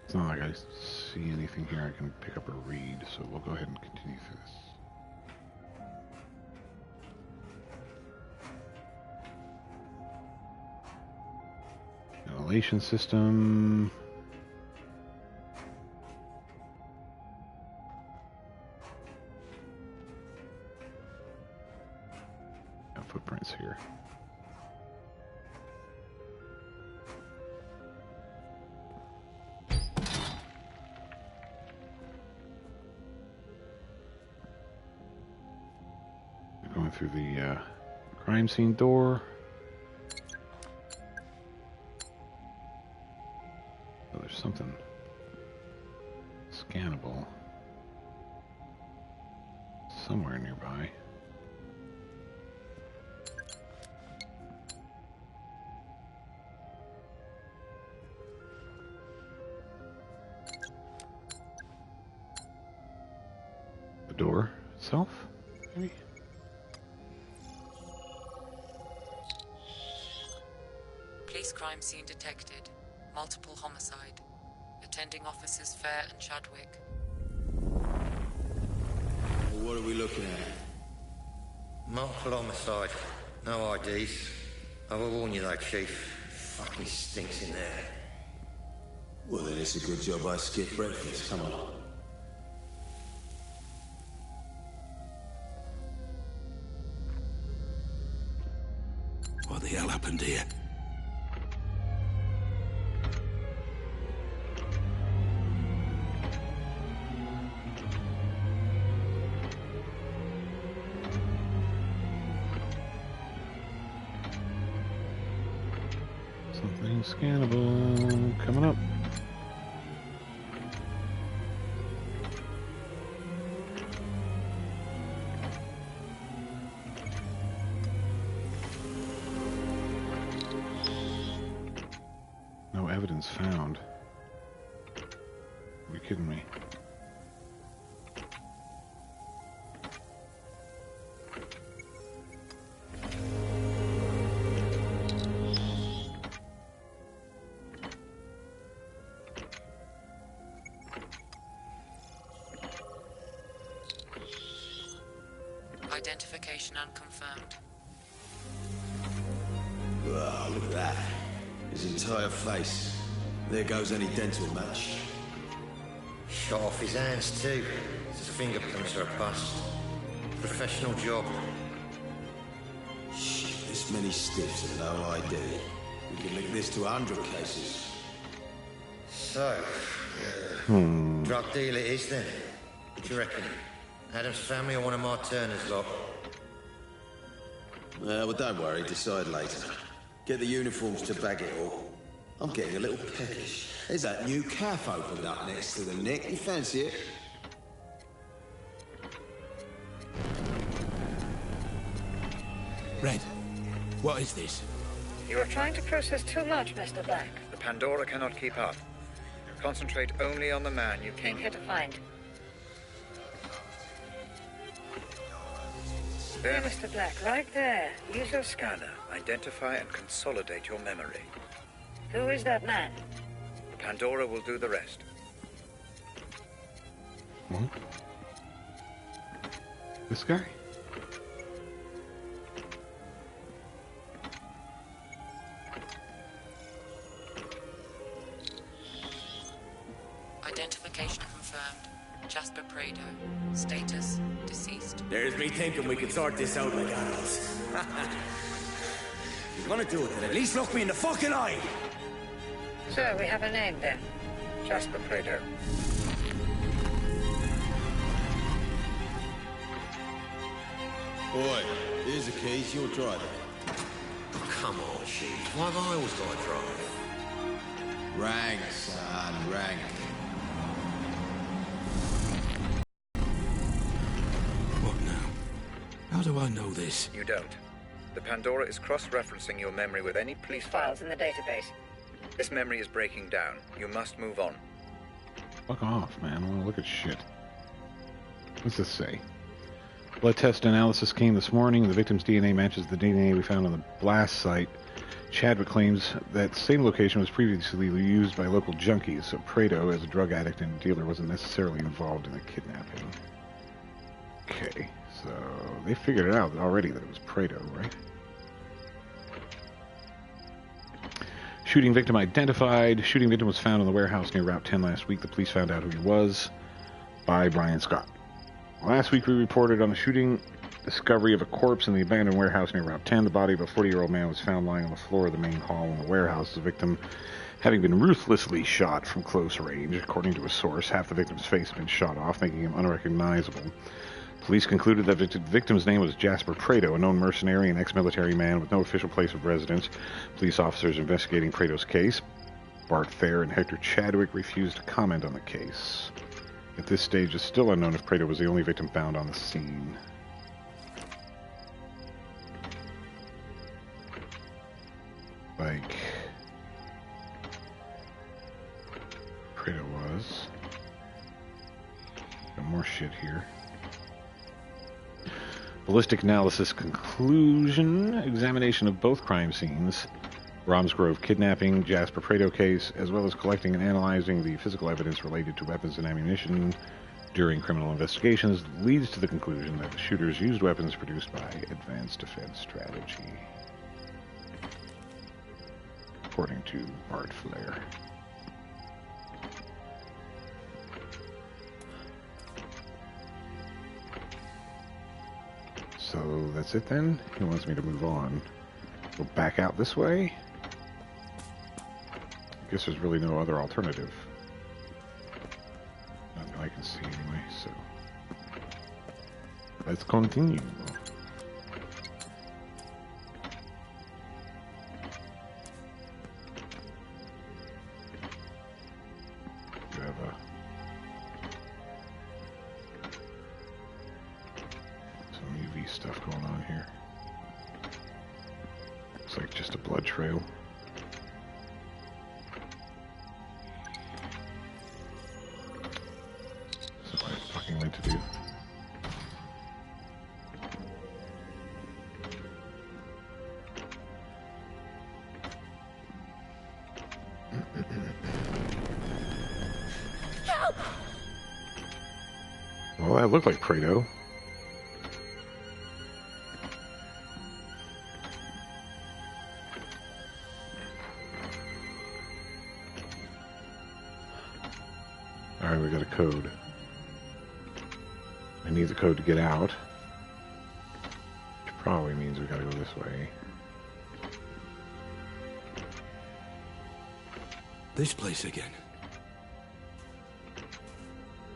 It's not like I see anything here I can pick up or read, so we'll go ahead and continue through this. Ventilation system. Got footprints here. Going through the crime scene door. Oh, there's something scannable somewhere nearby. The door itself, maybe? Police crime scene detected. Multiple homicide. Attending officers Fair and Chadwick. What are we looking at? Multiple homicide. No IDs. I will warn you though, Chief. Fucking stinks in there. Well, then it's a good job I skipped breakfast. Come on. What the hell happened here? Something scannable coming up. No evidence found. Are you kidding me? Identification unconfirmed. Wow, look at that. His entire face. There goes any dental match. Shot off his hands too. His fingerprints are a bust. Professional job. Shit, this many stiffs and no ID. We could link this to 100 cases. So, drug deal it is then. What do you reckon? Adam's family or one of my Turner's lot? Well, don't worry, decide later. Get the uniforms to bag it all. I'm getting a little peckish. There's that new cafe opened up next to the Nick. You fancy it? Red, what is this? You are trying to process too much, Mr. Black. The Pandora cannot keep up. Concentrate only on the man you Came here to find. There, Mr. Black, right there. Use your Scanner. Identify and consolidate your memory. Who is that man? Pandora will do the rest. What? This guy? Identification confirmed. Jasper Prado. Status, deceased. There's me thinking we could sort this out like adults. If you're gonna do it, then at least look me in the fucking eye! So, we have a name then. Jasper Prado. Boy, here's the keys, you'll drive it. Come on, Chief. Why have I always got to drive? Rank, son, rank. What now? How do I know this? You don't. The Pandora is cross-referencing your memory with any police Files in the database. This memory is breaking down. You must move on. Fuck off, man. I want to look at shit. What's this say? Blood test analysis came this morning. The victim's DNA matches the DNA we found on the blast site. Chadwick claims that same location was previously used by local junkies, so Prado, as a drug addict and dealer, wasn't necessarily involved in the kidnapping. Okay, so they figured it out already that it was Prado, right? Shooting victim identified. Shooting victim was found in the warehouse near Route 10 last week. The police found out who he was by Brian Scott. Last week we reported on the shooting discovery of a corpse in the abandoned warehouse near Route 10. The body of a 40-year-old man was found lying on the floor of the main hall in the warehouse. The victim having been ruthlessly shot from close range. According to a source, half the victim's face had been shot off, making him unrecognizable. Police concluded that the victim's name was Jasper Prado, a known mercenary and ex-military man with no official place of residence. Police officers investigating Prado's case, Bart Thayer and Hector Chadwick, refused to comment on the case. At this stage, it's still unknown if Prado was the only victim found on the scene. Like, Prado was. Got more shit here. Ballistic analysis conclusion. Examination of both crime scenes. Bromsgrove kidnapping, Jasper Prado case, as well as collecting and analyzing the physical evidence related to weapons and ammunition during criminal investigations leads to the conclusion that the shooters used weapons produced by Advanced Defense Strategy. According to Bart Flair. So that's it then? He wants me to move on. Go back out this way? I guess there's really no other alternative. Not that I can see anyway, so... let's continue. You have some UV stuff going on here. Looks like just a blood trail. That's what I fucking meant to do. Help! Well, that looked like Prado. Alright, we got a code. I need the code to get out. Which probably means we gotta go this way. This place again.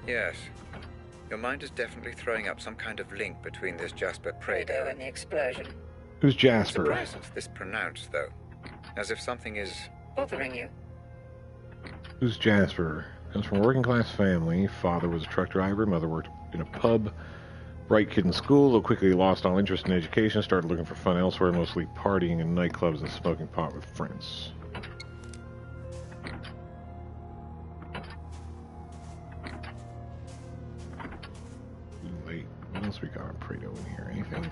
Yes. Your mind is definitely throwing up some kind of link between this Jasper Prado and the explosion. Who's Jasper? Surprised it's this pronounced, though. As if something is... bothering you. Who's Jasper? Comes from a working class family. Father was a truck driver. Mother worked in a pub. Bright kid in school, though quickly lost all interest in education. Started looking for fun elsewhere, mostly partying in nightclubs and smoking pot with friends. Wait, what else we got on Prado in here? Anything?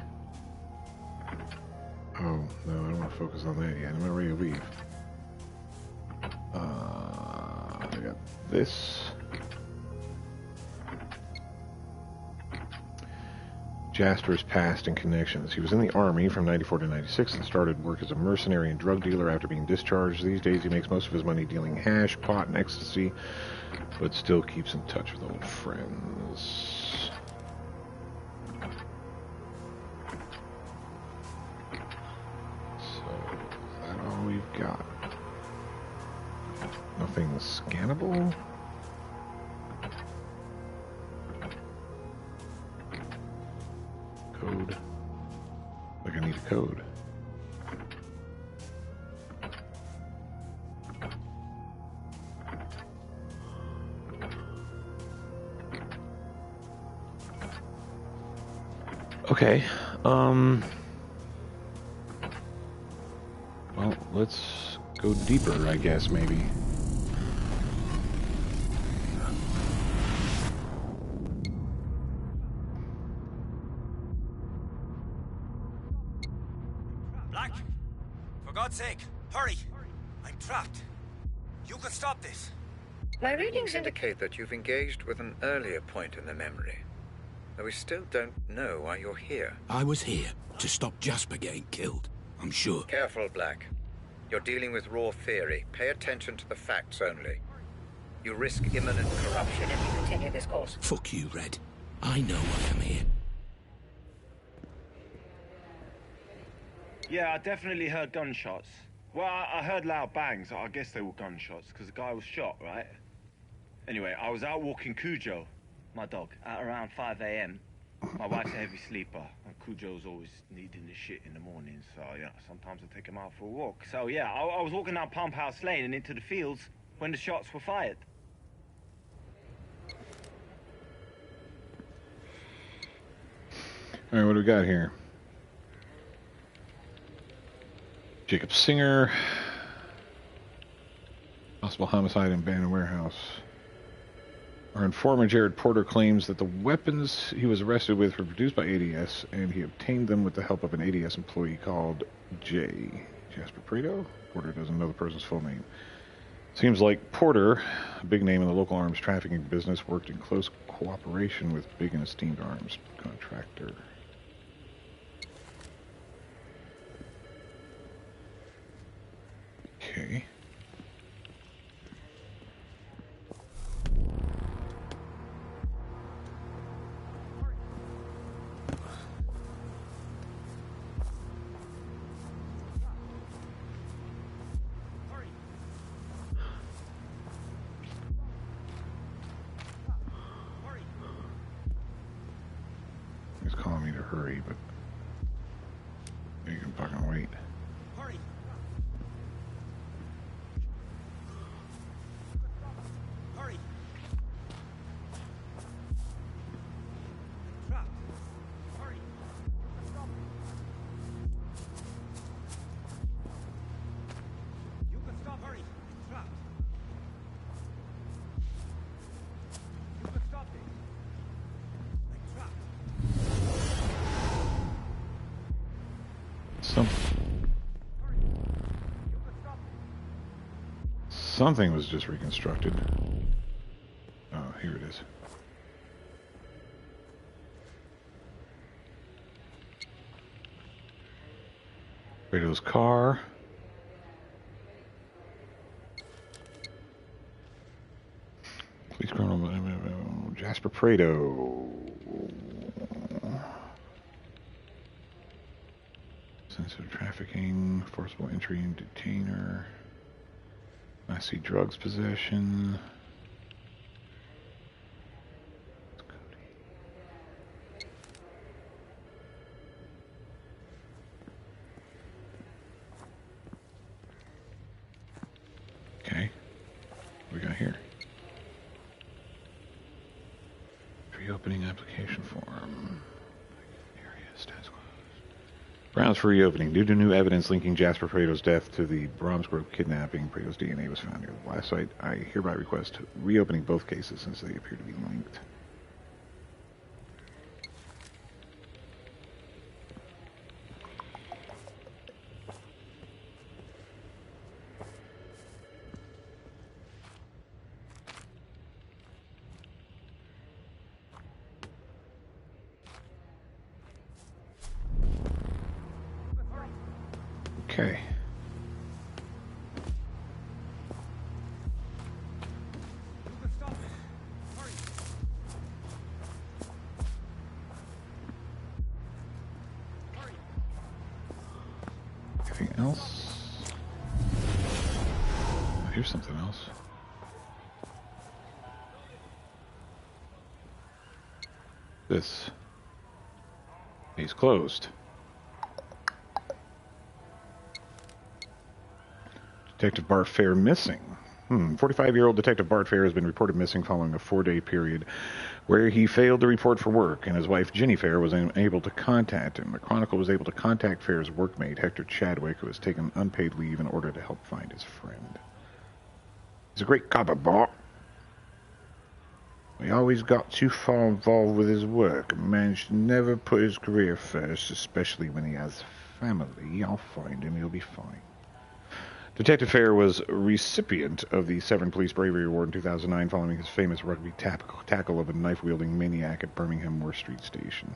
want to focus on that yet. I'm ready to leave. I got this. Jasper's past and connections. He was in the Army from 94 to 96 and started work as a mercenary and drug dealer after being discharged. These days he makes most of his money dealing hash, pot, and ecstasy, but still keeps in touch with old friends. So, is that all we've got? Nothing scannable? Code. Like I need a code. Okay. Well, let's go deeper, I guess, maybe. Black! For God's sake, hurry! I'm trapped. You can stop this. My readings indicate that you've engaged with an earlier point in the memory. Though we still don't know why you're here. I was here to stop Jasper getting killed, I'm sure. Careful, Black. You're dealing with raw theory. Pay attention to the facts only. You risk imminent corruption if you continue this course. Fuck you, Red. I know why I'm here. Yeah, I definitely heard gunshots. Well, I heard loud bangs. I guess they were gunshots, because the guy was shot, right? Anyway, I was out walking Cujo, my dog, at around 5 a.m. My wife's a heavy sleeper, and Cujo's always needing the shit in the morning, so, yeah, sometimes I take him out for a walk. So, yeah, I was walking down Pump House Lane and into the fields when the shots were fired. All right, what do we got here? Jacob Singer. Possible homicide in abandoned warehouse. Our informant Jared Porter claims that the weapons he was arrested with were produced by ADS, and he obtained them with the help of an ADS employee called J. Jasper Prado? Porter doesn't know the person's full name. Seems like Porter, a big name in the local arms trafficking business, worked in close cooperation with big and esteemed arms contractor. Okay. He's calling me to hurry, but you can fucking wait. Hurry! Hurry! Trapped. Hurry! Stop. You can stop. Hurry! Trapped. You can stop this. I'm trapped. Something was just reconstructed. Oh, here it is. Prado's car. Police criminal Jasper Prado. Sensitive trafficking, forcible entry and detainer. I see drugs possession. Okay. What we got here? Reopening application form. Area status closed. Grounds for reopening. Due to new evidence linking Jasper Prado's death to the Bromsgrove kidnapping, Prado's DNA was found near the blast site. I hereby request reopening both cases since they appear to be linked. Okay. Anything else? Oh, here's something else. This. He's closed. Detective Bart Fair missing. 45-year-old Detective Bart Fair has been reported missing following a 4-day period where he failed to report for work, and his wife, Ginny Fair, was unable to contact him. The Chronicle was able to contact Fair's workmate, Hector Chadwick, who has taken unpaid leave in order to help find his friend. He's a great copper, Bart. He always got too far involved with his work and managed to never put his career first, especially when he has family. I'll find him. He'll be fine. Detective Fair was a recipient of the Severn Police Bravery Award in 2009 following his famous rugby tackle of a knife-wielding maniac at Birmingham Moore Street Station.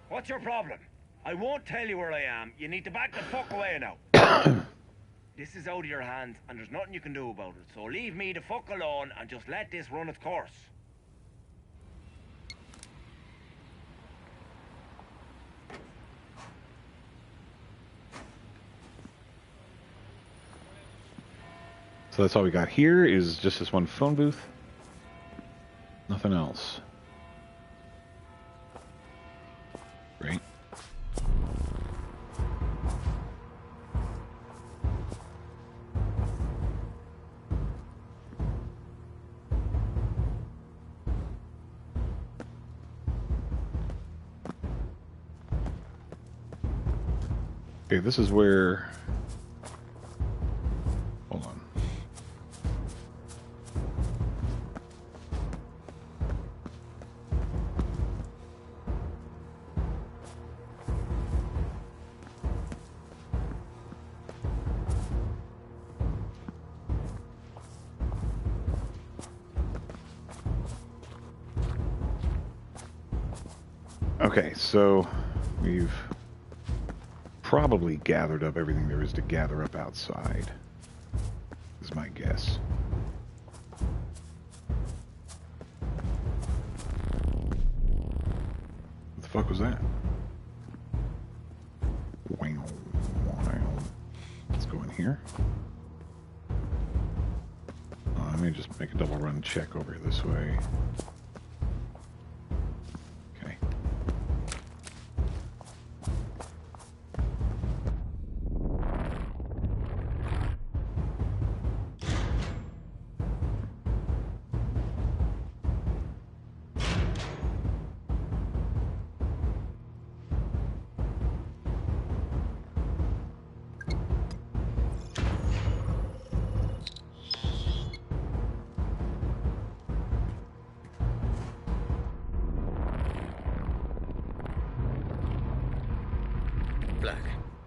What's your problem? I won't tell you where I am. You need to back the fuck away now. This is out of your hands, and there's nothing you can do about it. So leave me the fuck alone and just let this run its course. So that's all we got here is just this one phone booth. Nothing else. Right. Okay, this is where... Hold on. Okay, so we've probably gathered up everything there is to gather up outside, is my guess. What the fuck was that? Wow. Let's go in here. Let me just make a double run check over this way.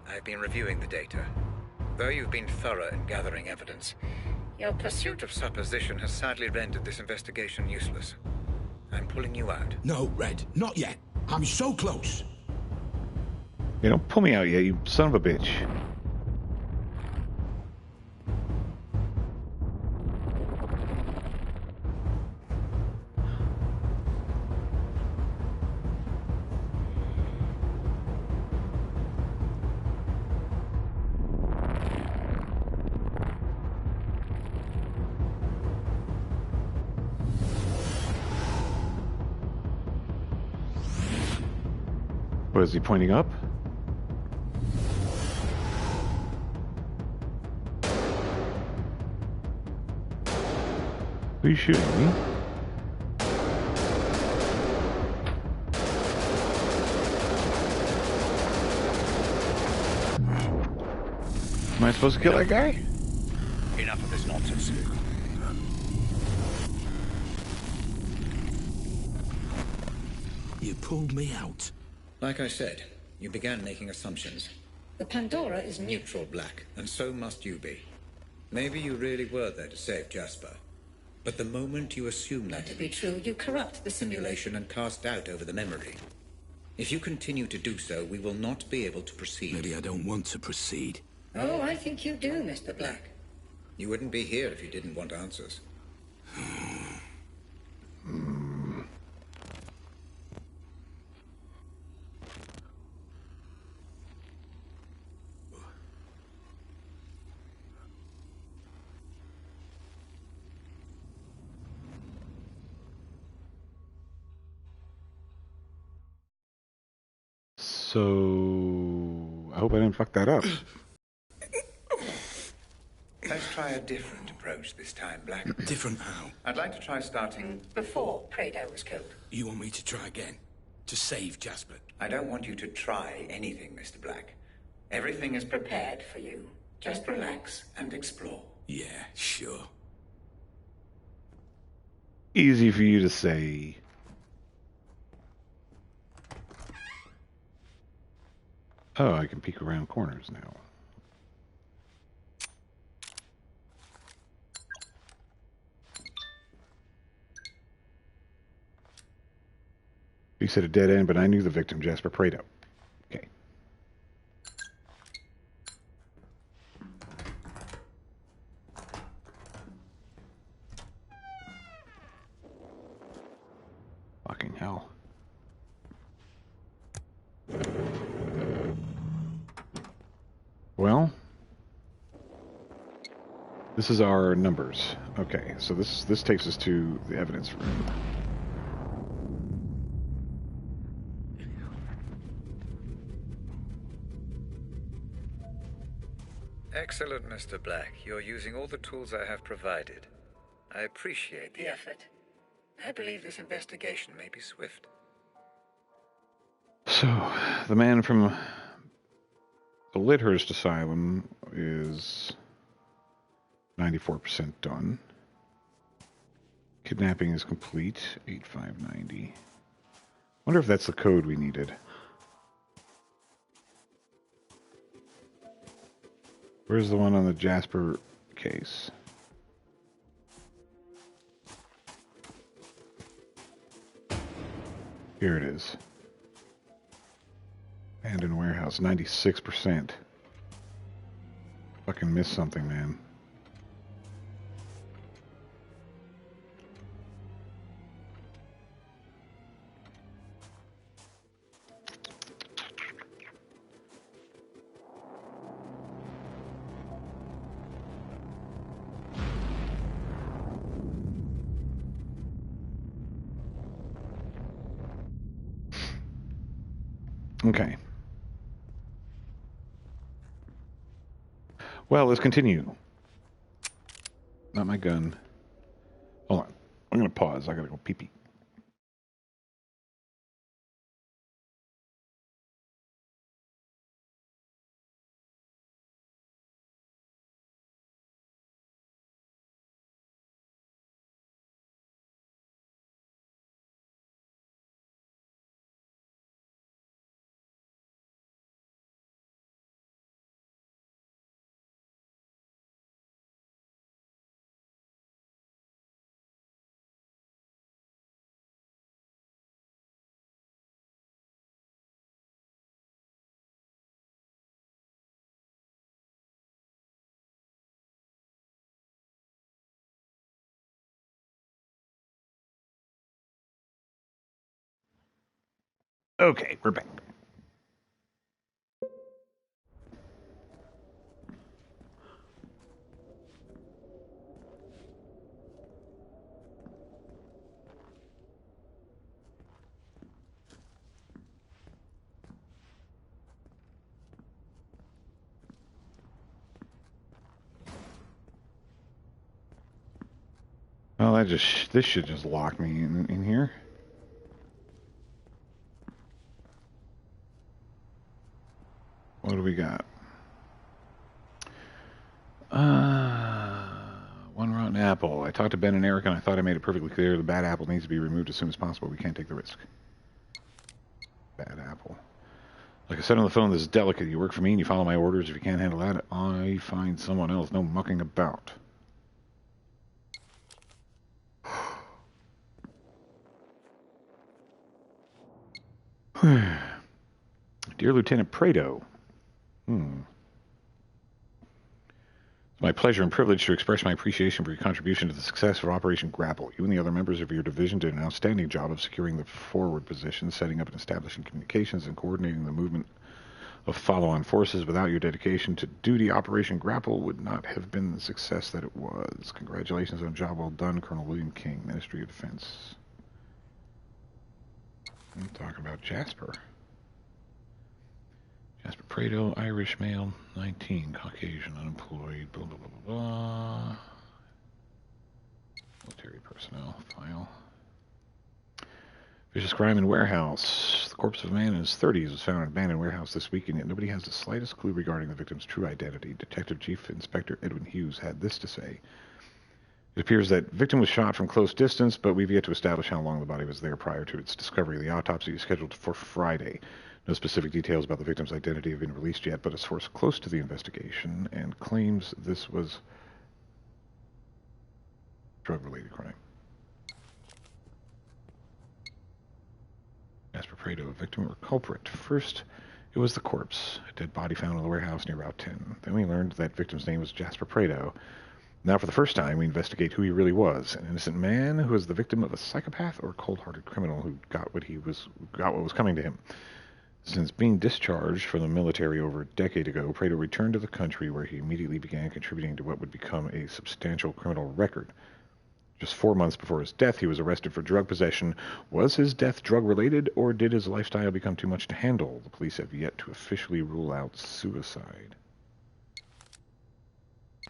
I've been reviewing the data. Though you've been thorough in gathering evidence, your pursuit of supposition has sadly rendered this investigation useless. I'm pulling you out. No, Red, not yet. I'm so close. Hey, don't pull me out yet, you son of a bitch. What is he pointing up? Are you shooting me? Am I supposed to kill that guy? Enough of this nonsense. You pulled me out. Like I said, you began making assumptions. The Pandora is neutral, Black, and so must you be. Maybe you really were there to save Jasper. But the moment you assume that to be true, you corrupt the simulation and cast doubt over the memory. If you continue to do so, we will not be able to proceed. Maybe I don't want to proceed. Oh, I think you do, Mr. Black. You wouldn't be here if you didn't want answers. So, I hope I didn't fuck that up. Let's try a different approach this time, Black. Different how? I'd like to try starting before Prado was killed. You want me to try again? To save Jasper? I don't want you to try anything, Mr. Black. Everything is prepared for you. Just relax and explore. Yeah, sure. Easy for you to say. Oh, I can peek around corners now. You said a dead end, but I knew the victim, Jasper Prado. Okay. Fucking hell. Well, this is our numbers. Okay, so this takes us to the evidence room. Excellent, Mr. Black. You're using all the tools I have provided. I appreciate the effort. I believe this investigation may be swift. So, the man from the Lyndhurst Asylum is 94% done. Kidnapping is complete, 8590. Wonder if that's the code we needed. Where's the one on the Jasper case? Here it is. Abandoned warehouse, 96%. Fucking missed something, man. Okay. Well, let's continue. Not my gun. Hold on. I'm going to pause. I got to go pee-pee. Okay, we're back. Well, this should just lock me in here. What do we got? One rotten apple. I talked to Ben and Eric, and I thought I made it perfectly clear the bad apple needs to be removed as soon as possible. We can't take the risk. Bad apple. Like I said on the phone, this is delicate. You work for me and you follow my orders. If you can't handle that, I find someone else. No mucking about. Dear Lieutenant Prado. It's my pleasure and privilege to express my appreciation for your contribution to the success of Operation Grapple. You and the other members of your division did an outstanding job of securing the forward position, setting up and establishing communications, and coordinating the movement of follow-on forces. Without your dedication to duty, Operation Grapple would not have been the success that it was. Congratulations on a job well done, Colonel William King, Ministry of Defense. I'm talking about Jasper. Jasper Prado, Irish male, 19, Caucasian, unemployed, blah, blah, blah, blah, blah. Military personnel, file. Vicious crime in warehouse. The corpse of a man in his 30s was found in an abandoned warehouse this week, and yet nobody has the slightest clue regarding the victim's true identity. Detective Chief Inspector Edwin Hughes had this to say. It appears that the victim was shot from close distance, but we've yet to establish how long the body was there prior to its discovery. The autopsy is scheduled for Friday. No specific details about the victim's identity have been released yet, but a source close to the investigation and claims this was drug-related crime. Jasper Prado, victim or culprit. First, it was the corpse, a dead body found in the warehouse near Route 10. Then we learned that victim's name was Jasper Prado. Now, for the first time, we investigate who he really was. An innocent man who was the victim of a psychopath or a cold-hearted criminal who got what was coming to him. Since being discharged from the military over a decade ago, Prado returned to the country where he immediately began contributing to what would become a substantial criminal record. Just 4 months before his death, he was arrested for drug possession. Was his death drug-related, or did his lifestyle become too much to handle? The police have yet to officially rule out suicide.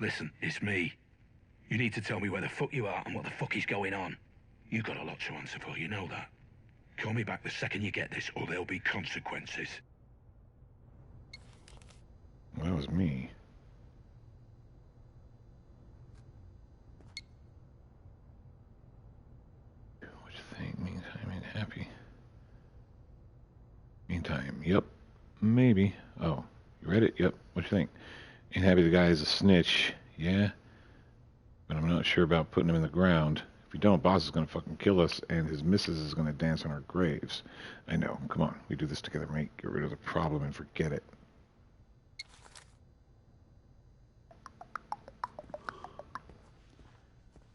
Listen, it's me. You need to tell me where the fuck you are and what the fuck is going on. You got a lot to answer for, you know that. Call me back the second you get this, or there'll be consequences. Well, that was me. What you think? Meantime, ain't happy. Meantime, yep. Maybe. Oh, you read it? Yep. What you think? Ain't happy the guy is a snitch. Yeah. But I'm not sure about putting him in the ground. If we don't, boss is going to fucking kill us, and his missus is going to dance on our graves. I know. Come on. We do this together, mate. Get rid of the problem and forget it.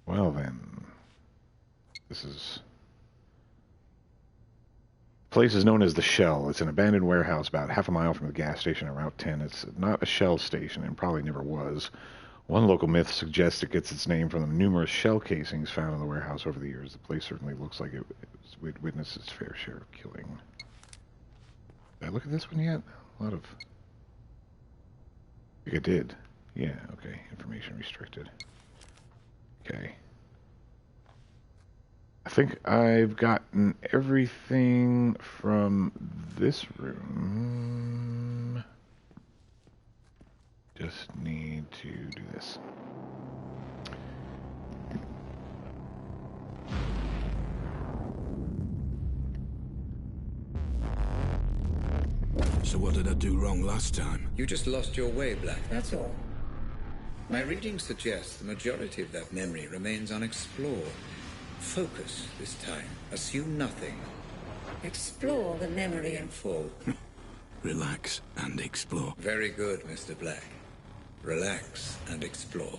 Well, then. This is... The place is known as the Shell. It's an abandoned warehouse about half a mile from the gas station on Route 10. It's not a Shell station, and probably never was. One local myth suggests it gets its name from the numerous shell casings found in the warehouse over the years. The place certainly looks like it witnessed its fair share of killing. Did I look at this one yet? A lot of... I think I did. Yeah, okay. Information restricted. Okay. I think I've gotten everything from this room. Just need to do this. So what did I do wrong last time? You just lost your way, Black, that's all. My reading suggests the majority of that memory remains unexplored. Focus this time. Assume nothing. Explore the memory in full. Relax and explore. Very good, Mr. Black. Relax and explore.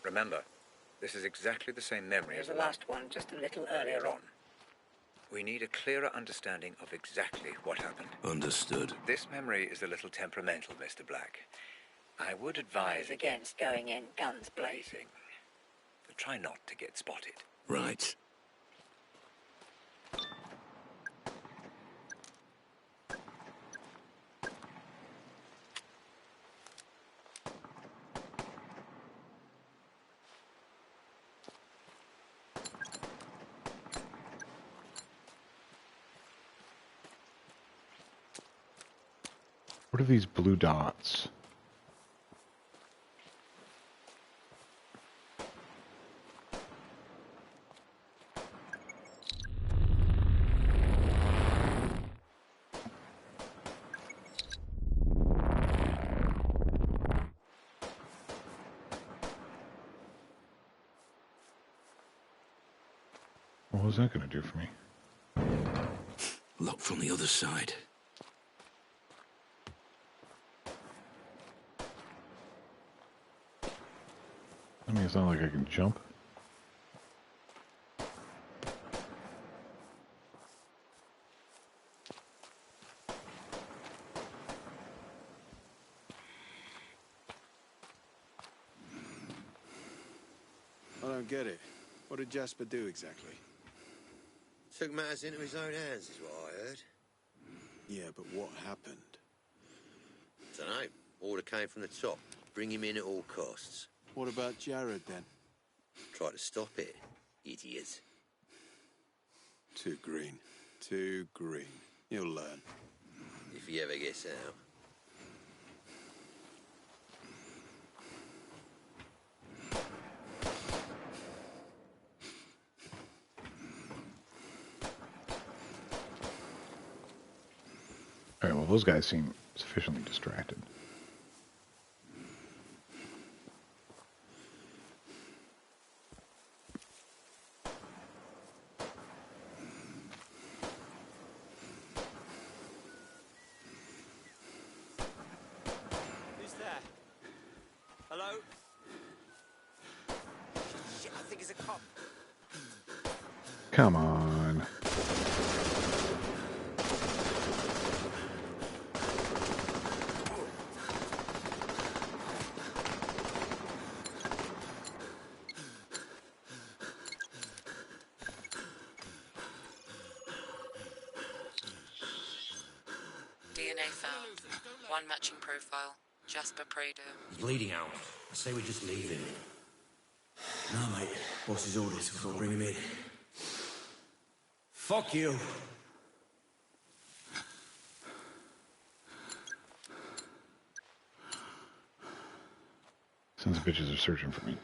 Remember, this is exactly the same memory as the last one, just a little earlier on. We need a clearer understanding of exactly what happened. Understood. This memory is a little temperamental, Mr. Black. I would advise against going in guns blazing. Try not to get spotted. Right. What are these blue dots? What was that going to do for me? Locked from the other side. I mean, it's not like I can jump. I don't get it. What did Jasper do exactly? Took matters into his own hands, is what I heard. Yeah, but what happened? Dunno. Order came from the top. Bring him in at all costs. What about Jared, then? Try to stop it, idiot. Too green. Too green. You'll learn. If he ever gets out. Alright, well, those guys seem sufficiently distracted. Who's there? Hello? Shit, I think it's a cop. Come on. DNA found. One matching profile. Jasper Prado. He's bleeding out. I say we just leave him. No, mate. Boss's orders. We've got to bring him in. Fuck you. Sons of bitches are searching for me.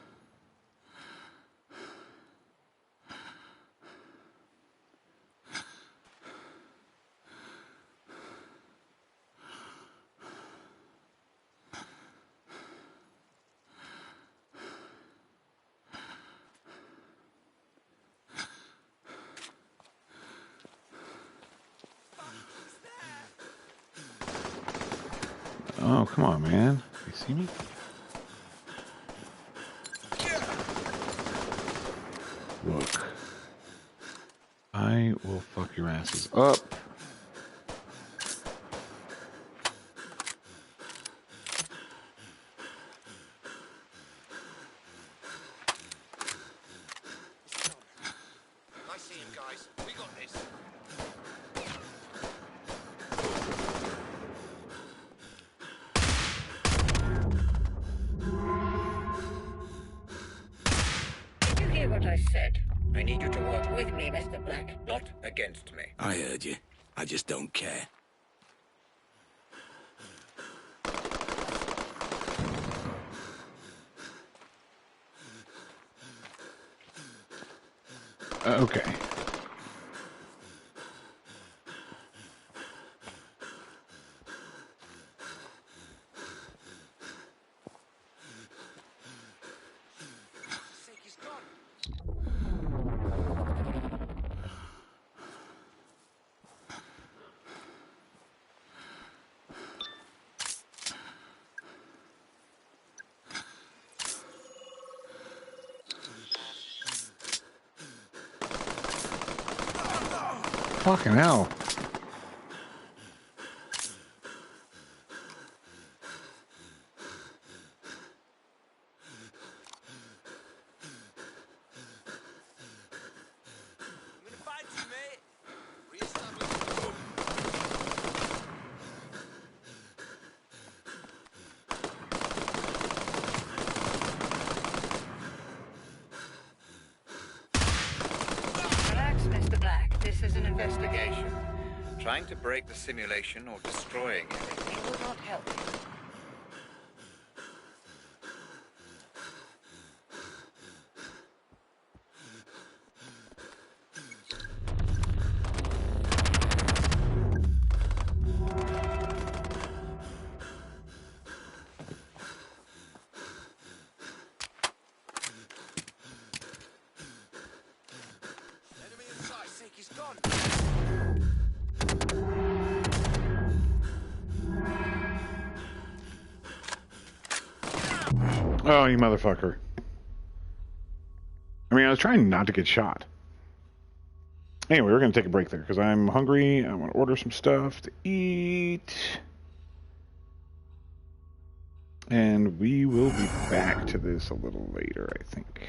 Oh, come on, man. You see me? Look. I will fuck your asses up. I see him, guys. We got this. Did you hear what I said? I need you to work with me, Mr. Black, not Against me. I heard you. I just don't care. Okay. He's gone. Fucking hell. Relax, Mr. Black. This is an investigation. Trying to break the simulation or destroying it. It will not help you. Oh, you motherfucker. I mean, I was trying not to get shot. Anyway, we're going to take a break there because I'm hungry. I want to order some stuff to eat. And we will be back to this a little later, I think.